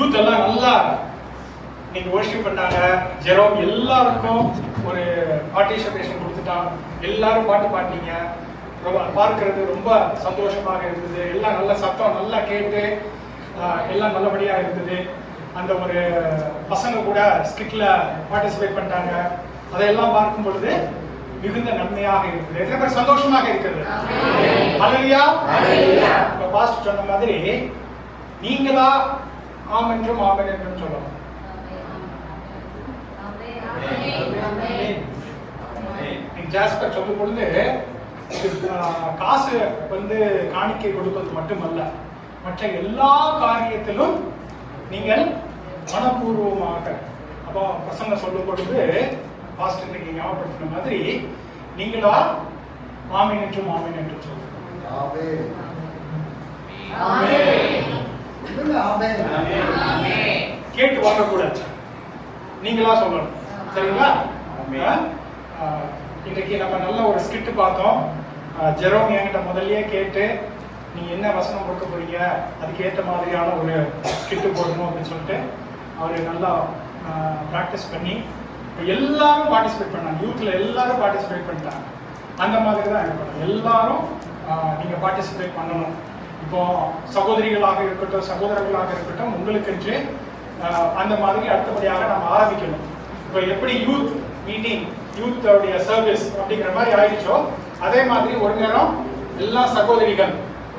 Youth எல்லாம் நல்லா நீங்க வர்ஷிப் பண்ணாங்க. ஜெரோம் எல்லாருக்கும் ஒரு பார்ட்டிசிபேஷன் கொடுத்துட்டான். எல்லாரும் பாட்டு பாடினீங்க. ரொம்ப பார்க்கறது ரொம்ப சந்தோஷமாக இருந்தது. எல்லாம் நல்ல சத்தம் நல்லா கேட்டு எல்லாம் நல்லபடியா இருந்தது. அந்த ஒரு பசங்க கூட ஸ்கிட்ல பார்ட்டிசிபேட் பண்ணிட்டாங்க. அதையெல்லாம் பார்க்கும் பொழுது மிகுந்த நன்மையாக இருக்குது. எத்தனை பேர் சந்தோஷமாக இருக்கிறது? ஹல்லேலூயா. இப்ப பாஸ்டர் சொன்ன மாதிரி நீங்களா ஆம் என்றும் ஆமென் என்றும் சொல்லணும். ஜாஸ்பர் சொல்லும் பொழுது காசு காணிக்கை கொடுப்பது மட்டுமல்ல, மற்ற எல்லா காரியத்திலும் நீங்கள் மனப்பூர்வமாக. அப்போ பசங்க சொல்லும் பொழுது பாஸ்டர் இன்னைக்கு ஞாபகப்படுத்தின மாதிரி நீங்களா ஆமென் என்றும் ஆமென் என்றும் சொல்லுங்க. கேட்டு வாங்கக்கூடாது, நீங்களா சொல்லணும். சரிங்களா? இன்னைக்கு நம்ம நல்ல ஒரு ஸ்கிட் பார்த்தோம். ஜெரோம் என்கிட்ட முதல்லயே கேட்டு நீங்க என்ன வசனம் கொடுக்க போறீங்க, அதுக்கு ஏற்ற மாதிரியான ஒரு ஸ்கிட் போடணும் அப்படின்னு சொல்லிட்டு அவரு நல்லா ப்ராக்டிஸ் பண்ணி எல்லாரும் பார்ட்டிசிபேட் பண்ணாங்க. யூத்ல எல்லாரும் பார்ட்டிசிபேட் பண்ணிட்டாங்க. அந்த மாதிரி தான் இருக்கணும். எல்லாரும் நீங்க பார்ட்டிசிபேட் பண்ணணும். இப்போ சகோதரிகளாக இருக்கட்டும், சகோதரர்களாக இருக்கட்டும், உங்களுக்கு அந்த மாதிரி அடுத்தபடியாக நம்ம ஆரம்பிக்கணும். இப்போ எப்படி யூத் மீட்டிங், யூத் உடைய சர்வீஸ் அப்படிங்கிற மாதிரி ஆயிடுச்சோ, அதே மாதிரி ஒரு நேரம் எல்லா சகோதரிகள்,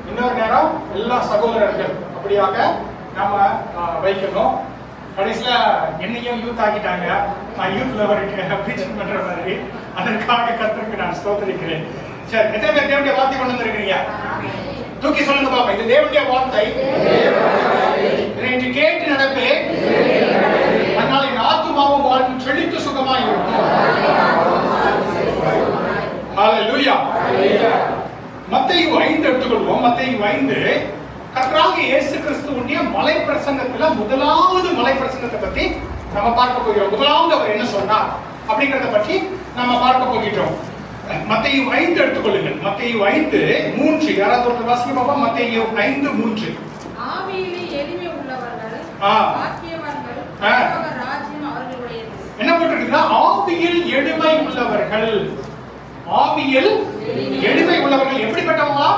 இன்னொரு நேரம் எல்லா சகோதரர்கள், அப்படியாக நம்ம வைக்கணும். கடைசியில என்னையும் யூத் ஆக்கிட்டாங்க. நான் யூத் லெவலுக்கு ப்ரீச்சிங் பண்ற மாதிரி. அதற்காக கர்த்தருக்கு நான் ஸ்தோத்திரிக்கிறேன். சரி, எத்தனை பேர் தேவனுடைய வார்த்தை கொண்டு வந்திருக்கிறீங்க? தூக்கி சொல்லுங்க பாப்பா. இது தேவனுடைய வார்த்தை. இதை கேட்டு நடப்பேன், அதனால் என் ஆத்துமாவும் வாழ்வும் செழித்து சுகமாய் இருக்கும். ஹல்லேலூயா. மத்தேயு 5 எடுத்துக்கொள்வோம். மத்தேயு 5 கர்த்தராகிய இயேசு கிறிஸ்துவுடைய மலை பிரசங்கத்துல முதலாவது மலை பிரசங்கத்தை பத்தி நம்ம பார்க்க போகிறோம். முதலாவது அவர் என்ன சொன்னார் அப்படிங்கறத பற்றி நம்ம பார்க்க போகிறோம். மத்தேயு 5 எடுத்துக்கொள்ளுங்கள். மத்தேயு 5:3. யாராவது ஒருத்தர் வாசிக்க பாப்பா. மத்தேயு 5:3. ஆவியிலே எளிமை உள்ளவர்கள் பாக்கியவான்கள், பரலோக ராஜ்யம் அவர்களுடையது. என்ன போட்டிருக்குன்னா, ஆவியில் எளிமை உள்ளவர்கள். ஆவியில் எளிமை உள்ளவர்கள் எப்படிப்பட்டவங்களா?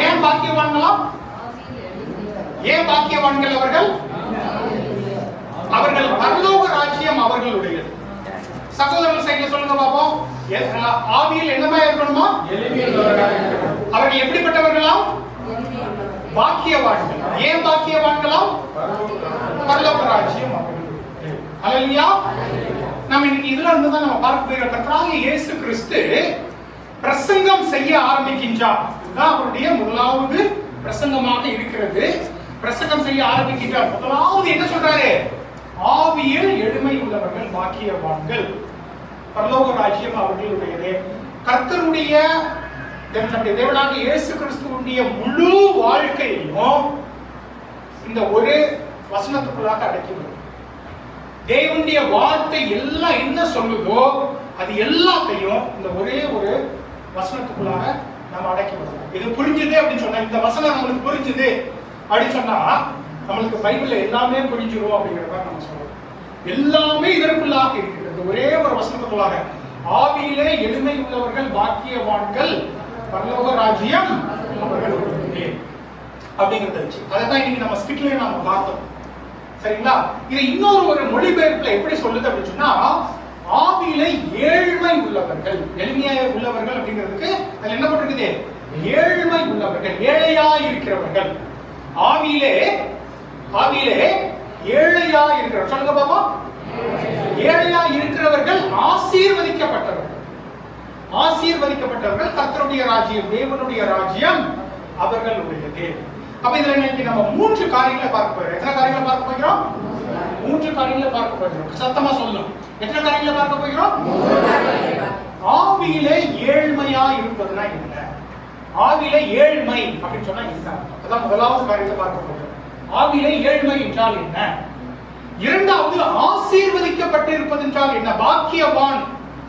ஏன் பாக்கியவான்களா? ஏன் பாக்கியவான்கள் அவர்கள்? அவர்கள் பரலோக ராஜ்யம் அவர்களுடையது. சகோதரர்கள் சைடுல சொல்லுங்க பாப்போம். ஆவியில் என்னமா இருக்கணுமா? அவர்கள் எப்படிப்பட்டவர்களா? பாக்கியவான்கள். ஏன் பாக்கியவான்களா? பரலோக ராஜ்யம் அவர்களுடையது. ஹல்லேலூயா. நம்ம இன்னைக்கு இதுல இருந்து தான் நம்ம பார்க்க போகிற கர்த்தராகிய இயேசு கிறிஸ்து பிரசங்கம் செய்ய ஆரம்பிக்கின்றார். இதுதான் அவருடைய முதலாவது பிரசங்கமாக இருக்கிறது. பிரசங்கம் செய்ய ஆரம்பிக்கின்றார். முதலாவது என்ன சொல்றாரு? ஆவியில் எளிமை உள்ளவர்கள் பாக்கியவான்கள், பரலோக ராஜ்யம் அவர்களுடையது. கர்த்தருடைய நம்முடைய தேவனாகிய இயேசு கிறிஸ்துவுடைய முழு வாழ்க்கையையும் இந்த ஒரு வசனத்துக்குள்ளாக அடக்கிவிடும். தேவனுடைய வார்த்தை எல்லாம் என்ன சொல்லுதோ அது எல்லாத்தையும் இந்த ஒரே ஒரு வசனத்துக்குள்ளாக நம்ம அடக்கி விடுவோம். இது புரிஞ்சுது அப்படின்னு சொன்னா, இந்த வசனம் நம்மளுக்கு புரிஞ்சுது அப்படின்னு சொன்னா நம்மளுக்கு பைபிள்ல எல்லாமே புரிஞ்சிடும் அப்படிங்கிறத நம்ம சொல்றோம். எல்லாமே இதற்குள்ளாக இருக்கிறது, ஒரே ஒரு வசனத்துக்குள்ளாக. ஆவியிலே எளிமை உள்ளவர்கள் பாக்கியவான்கள், பரலோக ராஜ்யம் அவர்களுடையது அப்படிங்கிறத வச்சு அதைத்தான் இன்னைக்கு நம்ம ஸ்கிட்லயே நம்ம பார்த்தோம். சரிங்களா? இது இன்னொரு ஒரு மொழிபெயர்ப்புல எப்படி சொல்லுது அப்படின்னு சொன்னா, ஆவியிலே ஏழ்மை உள்ளவர்கள், எளிமையா உள்ளவர்கள் அப்படிங்கிறதுக்கு அதுல என்ன போட்டிருக்குது? ஏழ்மை உள்ளவர்கள், ஏழையா இருக்கிறவர்கள். ஆவியிலே ஏழையா இருக்கிறவர். சொல்லுங்க பாப்பா. ஏழையா இருக்கிறவர்கள் ஆசீர்வதிக்கப்பட்டவர்கள். ஆசீர்வதிக்கப்பட்டவர்கள் கர்த்தருடைய ராஜ்யம், தேவனுடைய ராஜ்யம் அவர்களுடையது. அப்ப இதுல இன்னைக்கு நம்ம 3 காரியங்களை பார்க்க போறோம். எத்தனை காரியங்களை பார்க்க போகிறோம்? 3 காரியங்களை பார்க்க போகிறோம். சத்தமா சொல்லணும். எத்தனை காரியங்களை பார்க்க போகிறோம்? ஆவியிலே ஏழ்மையா இருப்பதுனா என்ன? ஆவியிலே ஏழ்மை அப்படின்னு சொன்னா என்ன? அதான் முதலாவது காரியத்தை பார்க்க போகிறோம். ஆவியிலே ஏழ்மை என்றால் என்ன? இரண்டாவது ஆசீர்வதிக்கப்பட்டு இருப்பது என்றால் என்ன? பாக்கியவான்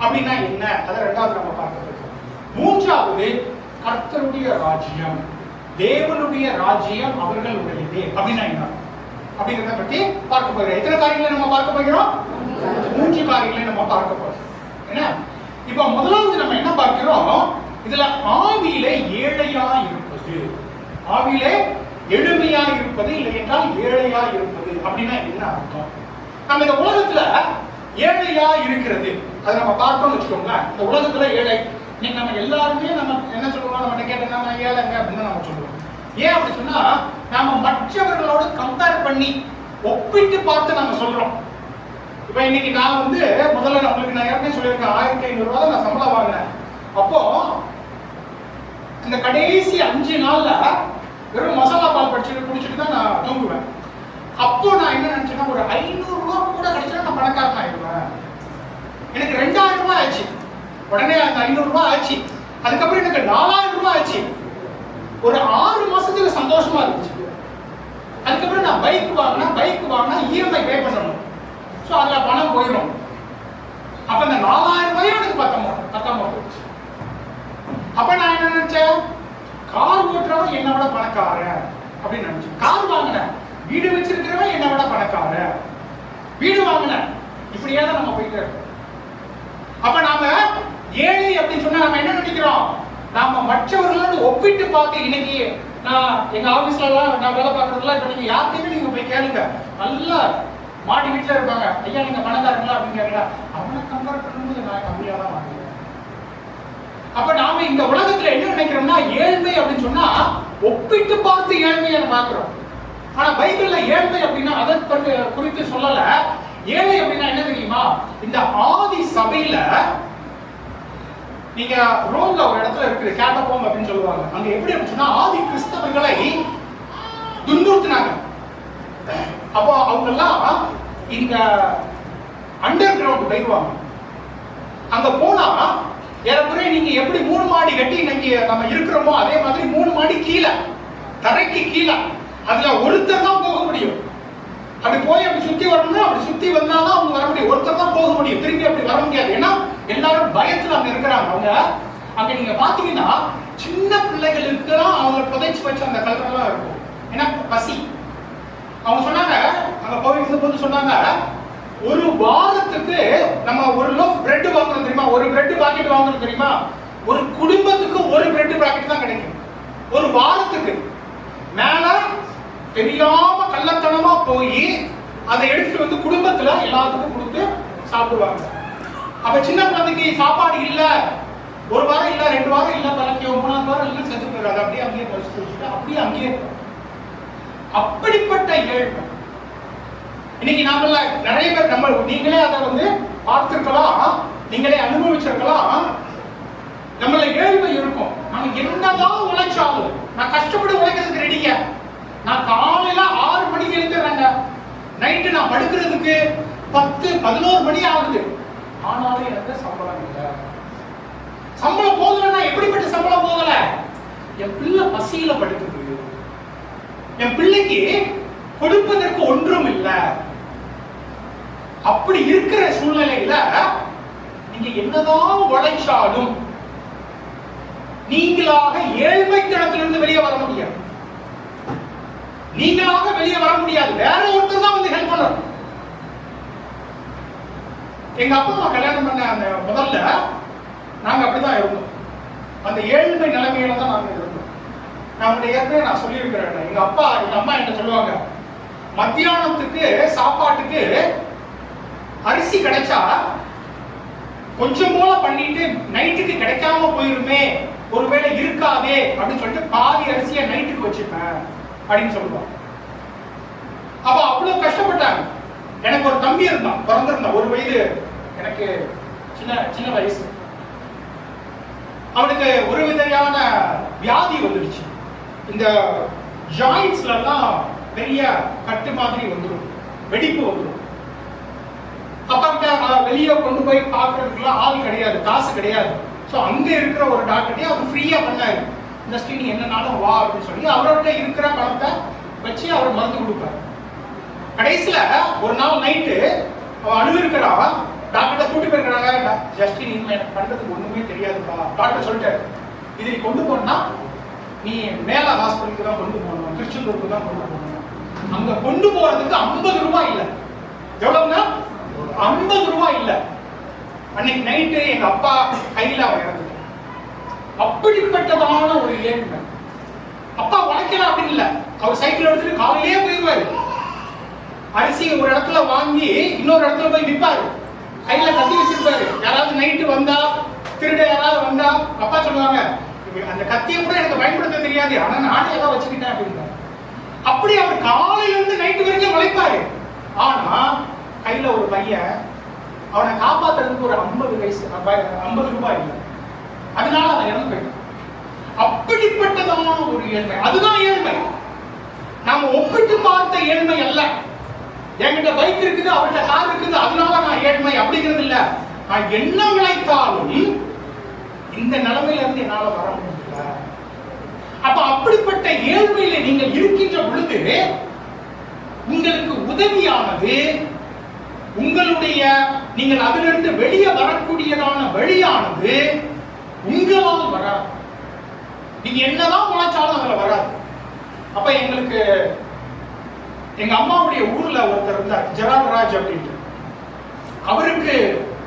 அப்படின்னா என்ன? அதை இரண்டாவது நம்ம பார்க்க போகிறோம். மூன்றாவது கர்த்தருடைய ராஜ்யம், தேவனுடைய ராஜ்யம் அவர்களுடையது அப்படின்னா என்ன? அப்படிங்கிறத பற்றி பார்க்க போகிறோம். எத்தனை காரியங்களை நம்ம பார்க்க போகிறோம்? 3 காரியங்களை நம்ம பார்க்க போறோம். என்ன இப்ப முதலாவது நம்ம என்ன பார்க்கிறோம்? இதுல ஆவியிலே ஏழையா இருப்பது, ஆவியிலே எளிமையா இருப்பது, இல்லை என்றால் ஏழையா இருப்பது அப்படின்னா என்ன அர்த்தம்? நம்ம இந்த உலகத்துல ஏழையா இருக்கிறது அதை நம்ம பார்த்தோம்னு வச்சுக்கோங்களேன். இந்த உலகத்துல ஏழை இன்னைக்கு நம்ம எல்லாருமே நம்ம என்ன சொல்லுவோம்? நம்ம கேட்டோம்னா நான் ஏழைங்க அப்படின்னு நம்ம சொல்லுவோம். ஏன் அப்படி சொன்னா நாம மற்றவர்களோட கம்பேர் பண்ணி ஒப்பிட்டு பார்த்து நம்ம சொல்றோம். இப்ப இன்னைக்கு நான் வந்து முதல்ல நம்மளுக்கு நான் ஏற்கனவே சொல்லியிருக்கேன் 1500 ரூபாய் நான் சம்பளம் வாங்கினேன். அப்போ இந்த கடைசி 5 நாள்ல வெறும் மசாலா பால் குடிச்சிட்டு தான் நான் தூங்குவேன். அப்போ நான் என்ன நினைச்சேன்னா ஒரு 500 ரூபாய் கூட கிடைச்சா நான் பணக்காரன் ஆயிடுவேன். எனக்கு 2000 ரூபாய் ஆச்சு. உடனே அந்த 500 ரூபாய் ஆச்சு. அதுக்கப்புறம் எனக்கு 4000 ரூபாய் ஆச்சு. ஒரு 6 மாசத்துக்கு சந்தோஷமா இருந்துச்சு. அதுக்கப்புறம் நான் பைக் வாங்கினா இஎம்ஐ பே பண்ணணும். ஸோ அதில் பணம் போயிடும். அப்போ இந்த 4000 ரூபாயும் எனக்கு பத்தாம போயிடுச்சு. அப்போ நான் என்ன நினைச்சேன்? கார் ஓட்டுறவன் என்னை விட பணக்காரன் அப்படின்னு நினைச்சேன். கார் வாங்கினேன். வீடு வச்சிருக்கிறவன் என்னை விட பணக்காரன். வீடு வாங்கினேன். இப்படியே தான் நம்ம போயிட்டு இருக்கோம். அப்ப நாம ஏழை அப்படின்னு சொன்னா நம்ம என்ன நினைக்கிறோம்? நாம மற்றவர்களோடு ஒப்பிட்டு பார்த்து இன்னைக்கு நான் எங்க ஆபீஸ்ல எல்லாம் நான் வேலை பார்க்கறதுலாம் இப்ப நீங்க யார்கிட்டயுமே நீங்க போய் கேளுங்க. நல்லா மாடி வீட்டுல இருப்பாங்க. ஐயா நீங்க பணக்காரங்களா அப்படின்னு கேட்கல. அவனை கம்பேர் பண்ணும்போது நான் கம்மியா தான் வாங்குவேன். அப்ப நாம இந்த உலகத்துல என்ன நினைக்கிறோம்னா ஏழ்மை அப்படின்னு சொன்னா ஒப்பிட்டு பார்த்து ஏழ்மையை பார்க்கிறோம். ஆனா பைபிள்ல ஏழ்மை அப்படின்னா அதை குறித்து சொல்லல. ஏழை அப்படின்னா என்ன தெரியுமா? இந்த ஆதி சபையில நீங்க ரோம்ல ஒரு இடத்துல இருக்குது கேட்டபோம் அப்படின்னு சொல்லுவாங்க. அங்க எப்படி அப்படின்னா ஆதி கிறிஸ்தவர்களை துன்புறுத்தினாங்க. அப்போ அவங்க எல்லாம் இந்த அண்டர் கிரவுண்ட் போயிடுவாங்க. அங்க போனா ஏறக்குறைய நீங்க எப்படி 3 மாடி கட்டி இன்னைக்கு நம்ம இருக்கிறோமோ அதே மாதிரி 3 மாடி கீழே, தரைக்கு கீழே, அதுல ஒருத்தர் தான் போக முடியும். அப்படி போய் அப்படி சுத்தி வரணும்னா அப்படி சுத்தி வந்தாதான் அவங்க வர முடியும். ஒருத்தர் தான் போக முடியும். திரும்பி அப்படி வர முடியாது. ஏன்னா எல்லாரும் பயத்துல அங்க இருக்கிறாங்க. அவங்க அங்க நீங்க பாத்தீங்கன்னா சின்ன பிள்ளைகளுக்கு தான் அவங்க புதைச்சு வச்ச அந்த கலரெல்லாம் இருக்கும். ஏன்னா பசி. அவங்க சொன்னாங்க அங்க போய் போது சொன்னாங்க ஒரு வாரத்துக்கு நம்ம ஒரு லோஃப் பிரெட் வாங்குறோம் தெரியுமா? ஒரு பிரெட் பாக்கெட் வாங்குறோம் தெரியுமா? ஒரு குடும்பத்துக்கு ஒரு பிரெட் பாக்கெட் தான் கிடைக்கும் ஒரு வாரத்துக்கு. மேல தெரியாம கள்ளத்தனமா போய் அதை எடுத்துட்டு வந்து குடும்பத்துல எல்லாத்துக்கும் கொடுத்து சாப்பிடுவாங்க. அப்ப சின்ன குழந்தைக்கு சாப்பாடு இல்ல, ஒரு வாரம் இல்ல, 2 வாரம் இல்ல, பழக்கியோ 3ஆவது வாரம் இல்ல, செத்து போயிடாது. அப்படியே அங்கேயே பறிச்சு வச்சுட்டு அப்படியே அங்கேயே அப்படிப்பட்ட ஏழ்மை. இன்னைக்கு நாம நிறைய பேர் நம்ம நீங்களே அதை வந்து பார்த்திருக்கலாம், நீங்களே அனுபவிச்சிருக்கலாம். நம்மள ஏழ்மை இருக்கும். நம்ம என்னதான் உழைச்சாலும் நான் கஷ்டப்பட்டு உழைக்கிறதுக்கு ரெடிங்க. நான் காலையில 6 மணிக்கு எழுந்துறேங்க. நைட்டு நான் படுக்கிறதுக்கு 10-11 மணி ஆகுது. ஆனாலும் எனக்கு சம்பளம் இல்லை. சம்பளம் போகலன்னா எப்படிப்பட்ட சம்பளம் போகல? என் பிள்ளை பசியில படுக்குது. என் பிள்ளைக்கு கொடுப்பதற்கு ஒன்றும் இல்லை. அப்படி இருக்கிற சூழ்நிலையில நீங்க என்னதான் உழைச்சாலும் நீங்களாக ஏழ்மைத்தனத்திலிருந்து வெளியே வர முடியாது. நீங்களாக வெளியே வர முடியாது. வேற ஒருத்தர் தான் வந்து ஹெல்ப் பண்ணணும். எங்க அப்பா அம்மா கல்யாணம் பண்ண அந்த முதல்ல நாங்க அப்படிதான் இருந்தோம். அந்த ஏழ்மை நிலைமையில தான் நாங்க இருந்தோம். நான் ஏற்கனவே நான் சொல்லியிருக்கிறேன். எங்க அம்மா என்ன சொல்லுவாங்க, மத்தியானத்துக்கு சாப்பாட்டுக்கு அரிசி கிடைச்சா கொஞ்சம் போல பண்ணிட்டு நைட்டுக்கு கிடைக்காம போயிருமே, ஒருவேளை இருக்காதே அப்படின்னு சொல்லிட்டு பாதி அரிசியை நைட்டுக்கு வச்சுப்பேன் அப்படின்னு சொல்லுவாங்க. அப்ப அவ்வளவு கஷ்டப்பட்டாங்க. எனக்கு ஒரு தம்பி இருந்தான், பிறந்திருந்தான், 1 வயது, எனக்கு சின்ன வயசு. அவனுக்கு ஒரு விதையான வியாதி வந்துடுச்சு. இந்த ஜாயின்ட்ஸ்ல எல்லாம் பெரிய கட்டு மாதிரி வந்துடும், வெடிப்பு வந்துடும். அப்ப வெளியே கொண்டு போய் பார்க்கறதுக்குலாம் ஆள் கிடையாது, காசு கிடையாது. ஸோ அங்க இருக்கிற ஒரு டாக்டர்கிட்டே அவர் ஃப்ரீயா பண்ணாரு. இந்த ஸ்கிரீன் என்னன்னாலும் வா அப்படின்னு சொல்லி அவர்கிட்ட இருக்கிற பணத்தை வச்சு அவர் மருந்து கொடுப்பாரு. கடைசியில ஒரு நாள் நைட்டு அவன் அழுவிருக்கிறா, டாக்டர்கிட்ட கூட்டி போயிருக்கிறாங்க. ஜஸ்டின் இனிமே எனக்கு பண்றதுக்கு ஒண்ணுமே தெரியாதுப்பா. டாக்டர் சொல்லிட்டாரு, இதை கொண்டு போனா நீ மேல ஹாஸ்பிட்டலுக்கு தான் கொண்டு போகணும், திருச்செந்தூருக்கு தான் கொண்டு போகணும். அங்க கொண்டு போறதுக்கு 50 ரூபாய் இல்ல. எவ்வளவுன்னா 50 ரூபாய் இல்ல. அன்னைக்கு நைட்டு எங்க அப்பா கையில அவர் இறந்துட்டார். அப்படிப்பட்டதான ஒரு ஏழ்மை. அப்பா உழைக்கலாம் அப்படின்னு இல்ல, அவர் சைக்கிள் எடுத்துட்டு காலையிலேயே போயிடுவாரு. அரிசி ஒரு இடத்துல வாங்கி இன்னொரு இடத்துல போய் விற்பாரு. கையில கத்தி வச்சிருப்பாரு. யாராவது நைட்டு வந்தா, திருட யாராவது வந்தா, அப்பா சொல்லுவாங்க, அந்த கத்தியை கூட எனக்கு பயன்படுத்த தெரியாது, ஆனா நானே ஏதாவது வச்சுக்கிட்டேன் அப்படின்னு. அப்படி அவர் காலையில இருந்து நைட்டு வரைக்கும் உழைப்பாரு. ஆனா கையில ஒரு பையன், அவனை காப்பாத்துறதுக்கு ஒரு 50 ரூபாய் இல்லை. அதனால அவன் இறந்து போயிட்டான். அப்படிப்பட்டதான ஒரு ஏழ்மை. அதுதான் ஏழ்மை. நாம ஒப்பிட்டு பார்த்த ஏழ்மை அல்ல. என்கிட்ட பைக் இருக்குது, அவர்கிட்ட கார் இருக்குது, அதனால நான் ஏழ்மை அப்படிங்கிறது இல்ல. நான் என்ன நினைத்தாலும் இந்த நிலைமையில இருந்து என்னால வர முடியல. அப்ப அப்படிப்பட்ட ஏழ்மையில நீங்கள் இருக்கின்ற பொழுது உங்களுக்கு உதவியானது, உங்களுடைய நீங்கள் அதிலிருந்து வெளியே வரக்கூடியதான வழியானது உங்களால் வராது. நீங்க என்னதான் உழைச்சாலும் அதுல வராது. அப்ப எங்களுக்கு எங்க அம்மாவுடைய ஊர்ல ஒருத்தர் இருந்தார், ஜெரால்ராஜ் அப்படின்ட்டு.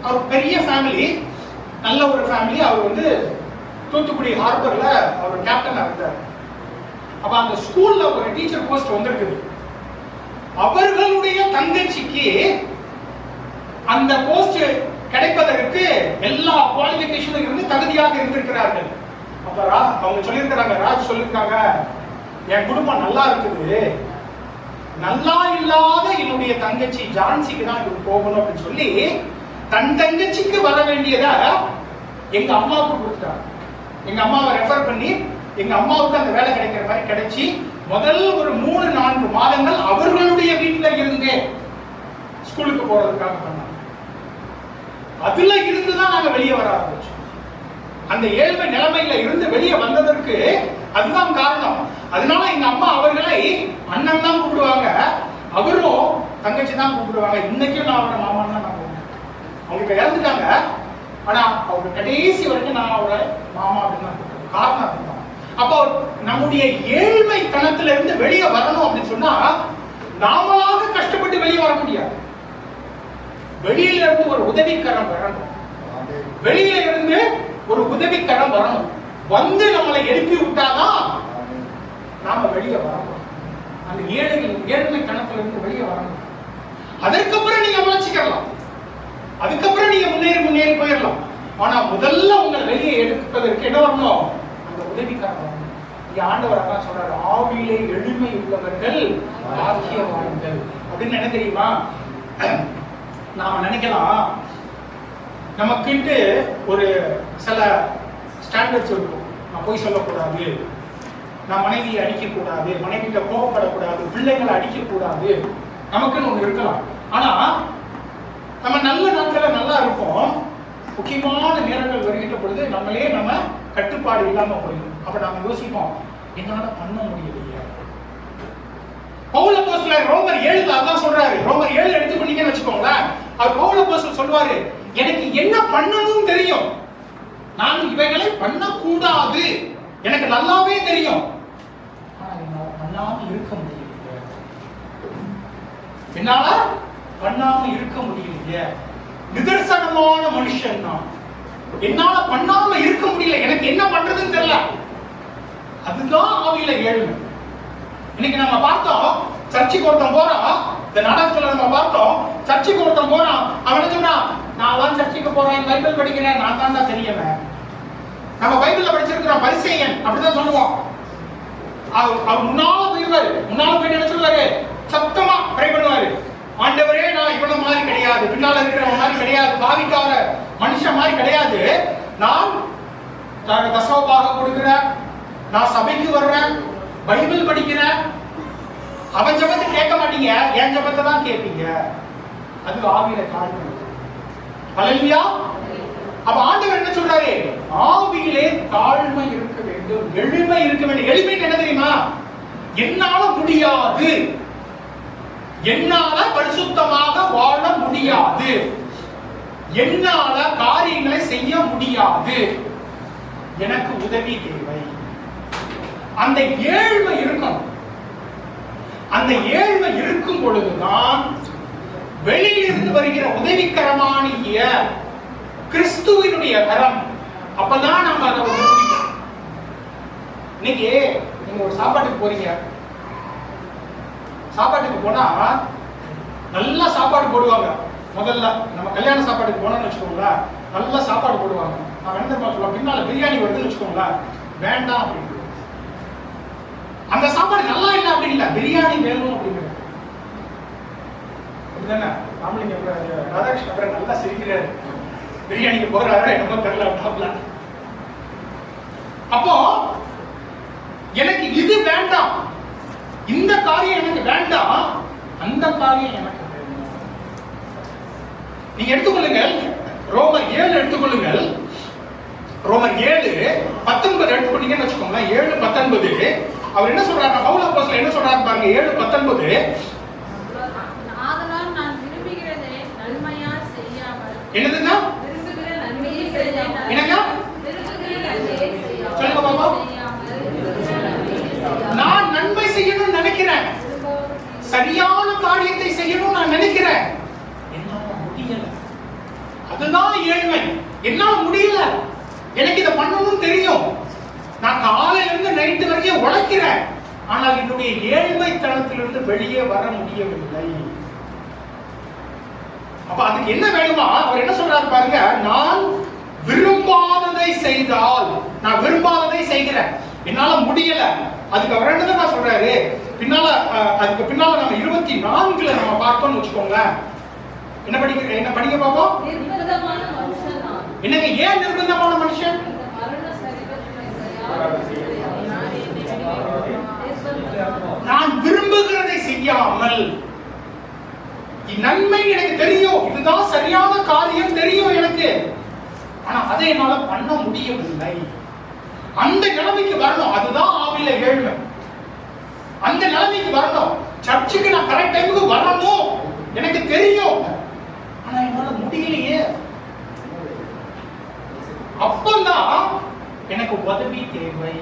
அவர் பெரிய ஃபேமிலி, நல்ல ஒரு ஃபேமிலி. அவர் தூத்துக்குடி ஹார்பர்ல அவர் கேப்டனா இருந்தார். அப்ப அந்த ஸ்கூல்ல ஒரு டீச்சர் போஸ்ட் வந்திருக்குது. அவர்களுடைய தங்கச்சிக்கு அந்த போஸ்ட் கிடைப்பதற்கு எல்லா குவாலிஃபிகேஷனும் இருந்து தகுதியாக இருந்திருக்கிறார்கள். அப்ப அவங்க சொல்லியிருக்கிறாங்க, ராஜ் சொல்லியிருக்காங்க, என் குடும்பம் நல்லா இருக்குது, நல்லா இல்லாத என்னுடைய தங்கச்சி ஜான்சிக்கு தான் இது போகணும் அப்படின்னு சொல்லி தன் தங்கச்சிக்கு வர வேண்டியதை எங்க அம்மாவுக்கு கொடுத்துட்டாங்க. எங்க அம்மாவை ரெஃபர் பண்ணி எங்க அம்மாவுக்கு அந்த வேலை கிடைக்கிற மாதிரி கிடைச்சி முதல் ஒரு 3-4 மாதங்கள் அவர்களுடைய வீட்டுல இருந்தே ஸ்கூலுக்கு போறதுக்காக பண்ணாங்க. அதுல இருந்துதான் நாங்க வெளியே வர ஆரம்பிச்சோம். அந்த ஏழ்மை நிலைமையில இருந்து வெளியே வந்ததற்கு அதுதான் காரணம். அதனால எங்க அம்மா அவர்களை அண்ணன் தான் கூப்பிடுவாங்க, அவரும் தங்கச்சி தான் கூப்பிடுவாங்க. இன்னைக்கும் நான் அவரை மாமான்னு தான் நான் கூப்பிடுவேன். அவங்க இப்ப இறந்துட்டாங்க, ஆனா அவங்க கடைசி வரைக்கும் நான் அவரை மாமா அப்படின்னு தான் கூப்பிடுவேன். காரணம் அதுதான். அப்போ நம்முடைய ஏழ்மை தனத்துல இருந்து வெளியே வரணும் அப்படின்னு சொன்னா நாமளாக கஷ்டப்பட்டு வெளியே வர முடியாது. வெளியில இருந்து ஒரு உதவிக்கரம் வரணும். வெளியில இருந்து ஒரு உதவிக்கரம் வரணும். வந்து நம்மளை எழுப்பி விட்டாதான் நாம வெளியே வரணும். அந்த ஏழ்மை கணத்துல இருந்து வெளியே வரணும். அதுக்கப்புறம் நீங்க முயற்சிக்கலாம், அதுக்கப்புறம் நீங்க முன்னேறி போயிடலாம். ஆனா முதல்ல உங்களை வெளியே எடுப்பதற்கு என்ன வரணும்? அந்த உதவிக்கரம் வரணும். ஆண்டவர் அதான் சொல்றாரு, ஆவியிலே எளிமை உள்ளவர்கள் பாக்கியவான்கள் அப்படின்னு. என்ன தெரியுமா, நாம நினைக்கலாம் நமக்குன்ட்டு ஒரு சில ஸ்டாண்டர்ட்ஸ் இருக்கும். நான் போய் சொல்லக்கூடாது, நான் மனைவியை அடிக்கக்கூடாது, மனைவிட்ட கோபப்படக்கூடாது, பிள்ளைங்களை அடிக்கக்கூடாது, நமக்குன்னு ஒன்று இருக்கலாம். ஆனா நம்ம நல்ல நாட்களை நல்லா இருப்போம், முக்கியமான நேரங்கள் வருகின்ற பொழுது நம்மளே நம்ம கட்டுப்பாடு இல்லாம போயிடும். அப்ப நாம யோசிப்போம், என்னால பண்ண முடியலையே. பவுல் அப்போஸ்தலர் ரோமர் 7 அதான் சொல்றாரு. ரோமர் 7 எடுத்துக்கிட்டீங்கன்னு வச்சுக்கோங்களேன், அவர் பவுல் அப்போஸ்தலர் சொல்வாரு, எனக்கு என்ன பண்ணணும்னு தெரியும், நான் இவைகளை பண்ணக்கூடாது, எனக்கு நல்லாவே தெரியும், ஆனா என்னால பண்ணாம இருக்க முடியலையே. என்னால பண்ணாம இருக்க முடியலையே. நிதர்சனமான மனுஷன் நான், என்னால பண்ணாம இருக்க முடியல, எனக்கு என்ன பண்றதுன்னு தெரியல. அதுதான் ஆவியில ஏழ்மை. இன்னைக்கு நம்ம பார்த்தோம், சர்ச்சுக்கு ஒருத்தன் போறான், இந்த நாடகத்துல நம்ம பார்த்தோம், சர்ச்சுக்கு ஒருத்தன் போறான், அவன் சொன்னான், நான் தான் சர்ச்சுக்கு போறேன், பைபிள் படிக்கிறேன், நான் தான் தெரியல. நம்ம பைபிள்ல படிச்சிருக்கிறோம், பரிசேயன் அப்படிதான் சொல்லுவோம். அவர் முன்னால போயிடுவாரு, முன்னால போயிட்டு என்ன சொல்லுவாரு, சத்தமா ப்ரே பண்ணுவாரு, ஆண்டவரே நான் இவன மாதிரி கிடையாது, பின்னால இருக்கிறவன் மாதிரி கிடையாது, பாவிக்கார மனுஷன் மாதிரி கிடையாது, நான் தசமபாக கொடுக்கிறேன், நான் சபைக்கு வர்றேன், பைபிள் படிக்கிறேன். அவன் ஜபத்தை கேட்க மாட்டீங்க, என் ஜபத்தை தான் கேட்பீங்க. அது ஆவியில தாழ்மை. ஹல்லேலூயா. அப்ப ஆண்டவர் என்ன சொல்றாரு, ஆவியிலே தாழ்மை இருக்க வேண்டும், எளிமை இருக்க வேண்டும். எளிமை என்ன தெரியுமா, என்னால முடியாது, என்னால பரிசுத்தமாக வாழ முடியாது, என்னால காரியங்களை செய்ய முடியாது, எனக்கு உதவி தேவை. அந்த ஏழ்மை இருக்கணும். அந்த ஏழ்மை இருக்கும் பொழுதுதான் வெளியிலிருந்து வருகிற உதவிக்கரமான கிறிஸ்துவினுடைய கரம். அப்பதான் நம்ம அதை முடிக்கணும். இன்னைக்கு நீங்க ஒரு சாப்பாட்டுக்கு போறீங்க, சாப்பாட்டுக்கு போனா நல்லா சாப்பாடு போடுவாங்க. முதல்ல நம்ம கல்யாண சாப்பாட்டுக்கு போனோம்னு வச்சுக்கோங்களேன், நல்லா சாப்பாடு போடுவாங்க. நான் வேண்டாம் சொல்லுவேன், பின்னால பிரியாணி வருதுன்னு வச்சுக்கோங்களேன், வேண்டாம் அப்படின்னு. அந்த சாப்பாடு நல்லா இல்லை அப்படின்னு இல்லை, பிரியாணி வேணும் அப்படிங்கிறது. அப்படிதானே? ராமலிங்க ராதாகிருஷ்ணன் அப்புறம் நல்லா சிரிக்கிறாரு, பிரியாணிக்கு போறாரா என்னமோ தெரியல டாப்ல. அப்போ எனக்கு இது வேண்டாம், இந்த காரியம் எனக்கு வேண்டாம், அந்த காரியம் எனக்கு வேண்டாம். நீங்க எடுத்துக்கொள்ளுங்கள், ரோமர் 7 எடுத்துக்கொள்ளுங்கள். ரோமர் 7:19 எடுத்துக்கொண்டீங்கன்னு வச்சுக்கோங்களேன். 7:19 அவர் என்ன சொல்றாரு? பவுல் அப்போஸ்தலன் என்ன சொல்றாரு பாருங்க. 7:19 ஆதலால் நான் விரும்புகிறதை நன்மையாய் செய்யாமல் என்னதுன்னா விரும்புகிற நன்மையை செய்யாமல் என்னங்க விரும்புகிற நன்மையை செய்யாமல் சொல்லுங்க பாப்பா. நான் நன்மை செய்யணும்னு நினைக்கிறேன், சரியான காரியத்தை செய்யணும் நான் நினைக்கிறேன், என்னால முடியல. அதுதான் ஏழ்மை. என்னால முடியல, எனக்கு இதை பண்ணணும்னு தெரியும், நான் காலையில இருந்து நைட்டு வரைக்கும் உழைக்கிறேன், ஆனால் என்னுடைய ஏழ்மை தளத்திலிருந்து வெளியே வர முடியவில்லை. அப்ப அதுக்கு என்ன வேணுமா? அவர் என்ன சொல்றாரு பாருங்க. நான் விரும்பாததை செய்தால், நான் விரும்பாததை செய்கிறேன், என்னால முடியல. அதுக்கு அவர் என்னதான் சொல்றாரு பின்னால, அதுக்கு பின்னால நம்ம 24 நம்ம பார்த்தோம்னு வச்சுக்கோங்களேன். என்ன படிக்க பாப்போம். நிர்பந்தமான மனுஷன் நான். என்னங்க ஏன் நிர்பந்தமான மனுஷன்? நான் விரும்புகிறதை செய்யாமல், நன்மை எனக்கு தெரியும், இதுதான் சரியான காரியம் தெரியும் எனக்கு, ஆனா அதை என்னால பண்ண முடியவில்லை. அந்த நிலைமைக்கு வரணும். அதுதான் ஆவில ஏழ்மை. அந்த நிலைமைக்கு வரணும். சர்ச்சுக்கு நான் கரெக்ட் டைமுக்கு வரணும், எனக்கு தெரியும், ஆனா என்னால முடியலையே. அப்பதான் எனக்கு உதவி தேவை.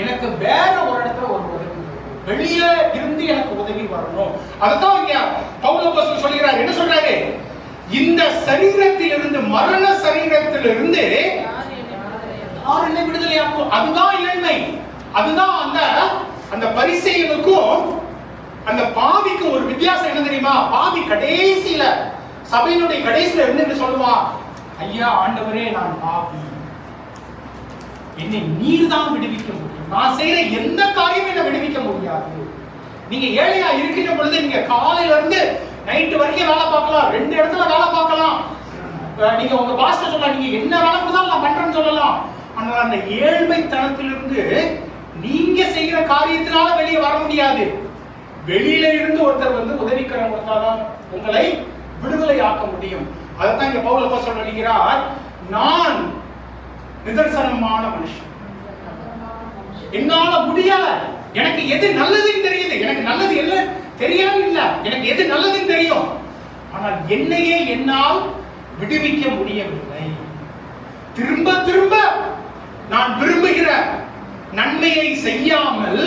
எனக்கு வேற ஒரு இடத்துல ஒரு உதவி, வெளியே இருந்து எனக்கு உதவி வரணும். அதுதான் இங்க பவுல் அப்போஸ்தலன் சொல்கிறார். என்ன சொல்றாரு? இந்த சரீரத்திலிருந்து, மரண சரீரத்திலிருந்து யார் என்னை விடுதலையாக்கும். அதுதான் ஏழ்மை. அதுதான் அந்த பரிசேயனுக்கும் அந்த பாவிக்கும் ஒரு வித்தியாசம் என்ன தெரியுமா? பாவி கடைசியில, சபையினுடைய கடைசியில இருந்து என்ன சொல்லுவான்? ஐயா ஆண்டவரே, நான் பாவி, என்னை நீர் தான் விடுவிக்க முடியும், நான் செய்யற எந்த காரியமும் என்ன விடுவிக்க முடியாது. நீங்க ஏழையா இருக்கின்ற பொழுது நீங்க காலையில இருந்து நைட்டு வரைக்கும் வேலை பார்க்கலாம், 2 இடத்துல வேலை பார்க்கலாம், நீங்க உங்க பாஸ்டர் சொல்லலாம், நீங்க என்ன வேலை கொடுத்தாலும் நான் பண்றேன்னு சொல்லலாம். ஆனால் அந்த ஏழ்மை தனத்திலிருந்து நீங்க செய்கிற காரியத்தினால வெளியே வர முடியாது. வெளியில இருந்து ஒருத்தர் வந்து உதவிக்கரம் கொடுத்தாதான் உங்களை விடுதலை ஆக்க முடியும். அதைத்தான் இங்க பவுல் அப்போஸ்தலன் சொல்லுகிறார். நான் நிதர்சனமான மனுஷன், என்னால முடியல, எனக்கு எது நல்லதுன்னு தெரியுது, எனக்கு நல்லது என்ன தெரியாது இல்ல, எனக்கு எது நல்லதுன்னு தெரியும், ஆனால் என்னையே என்னால் விடுவிக்க முடியவில்லை. திரும்ப திரும்ப நான் விரும்புகிற நன்மையை செய்யாமல்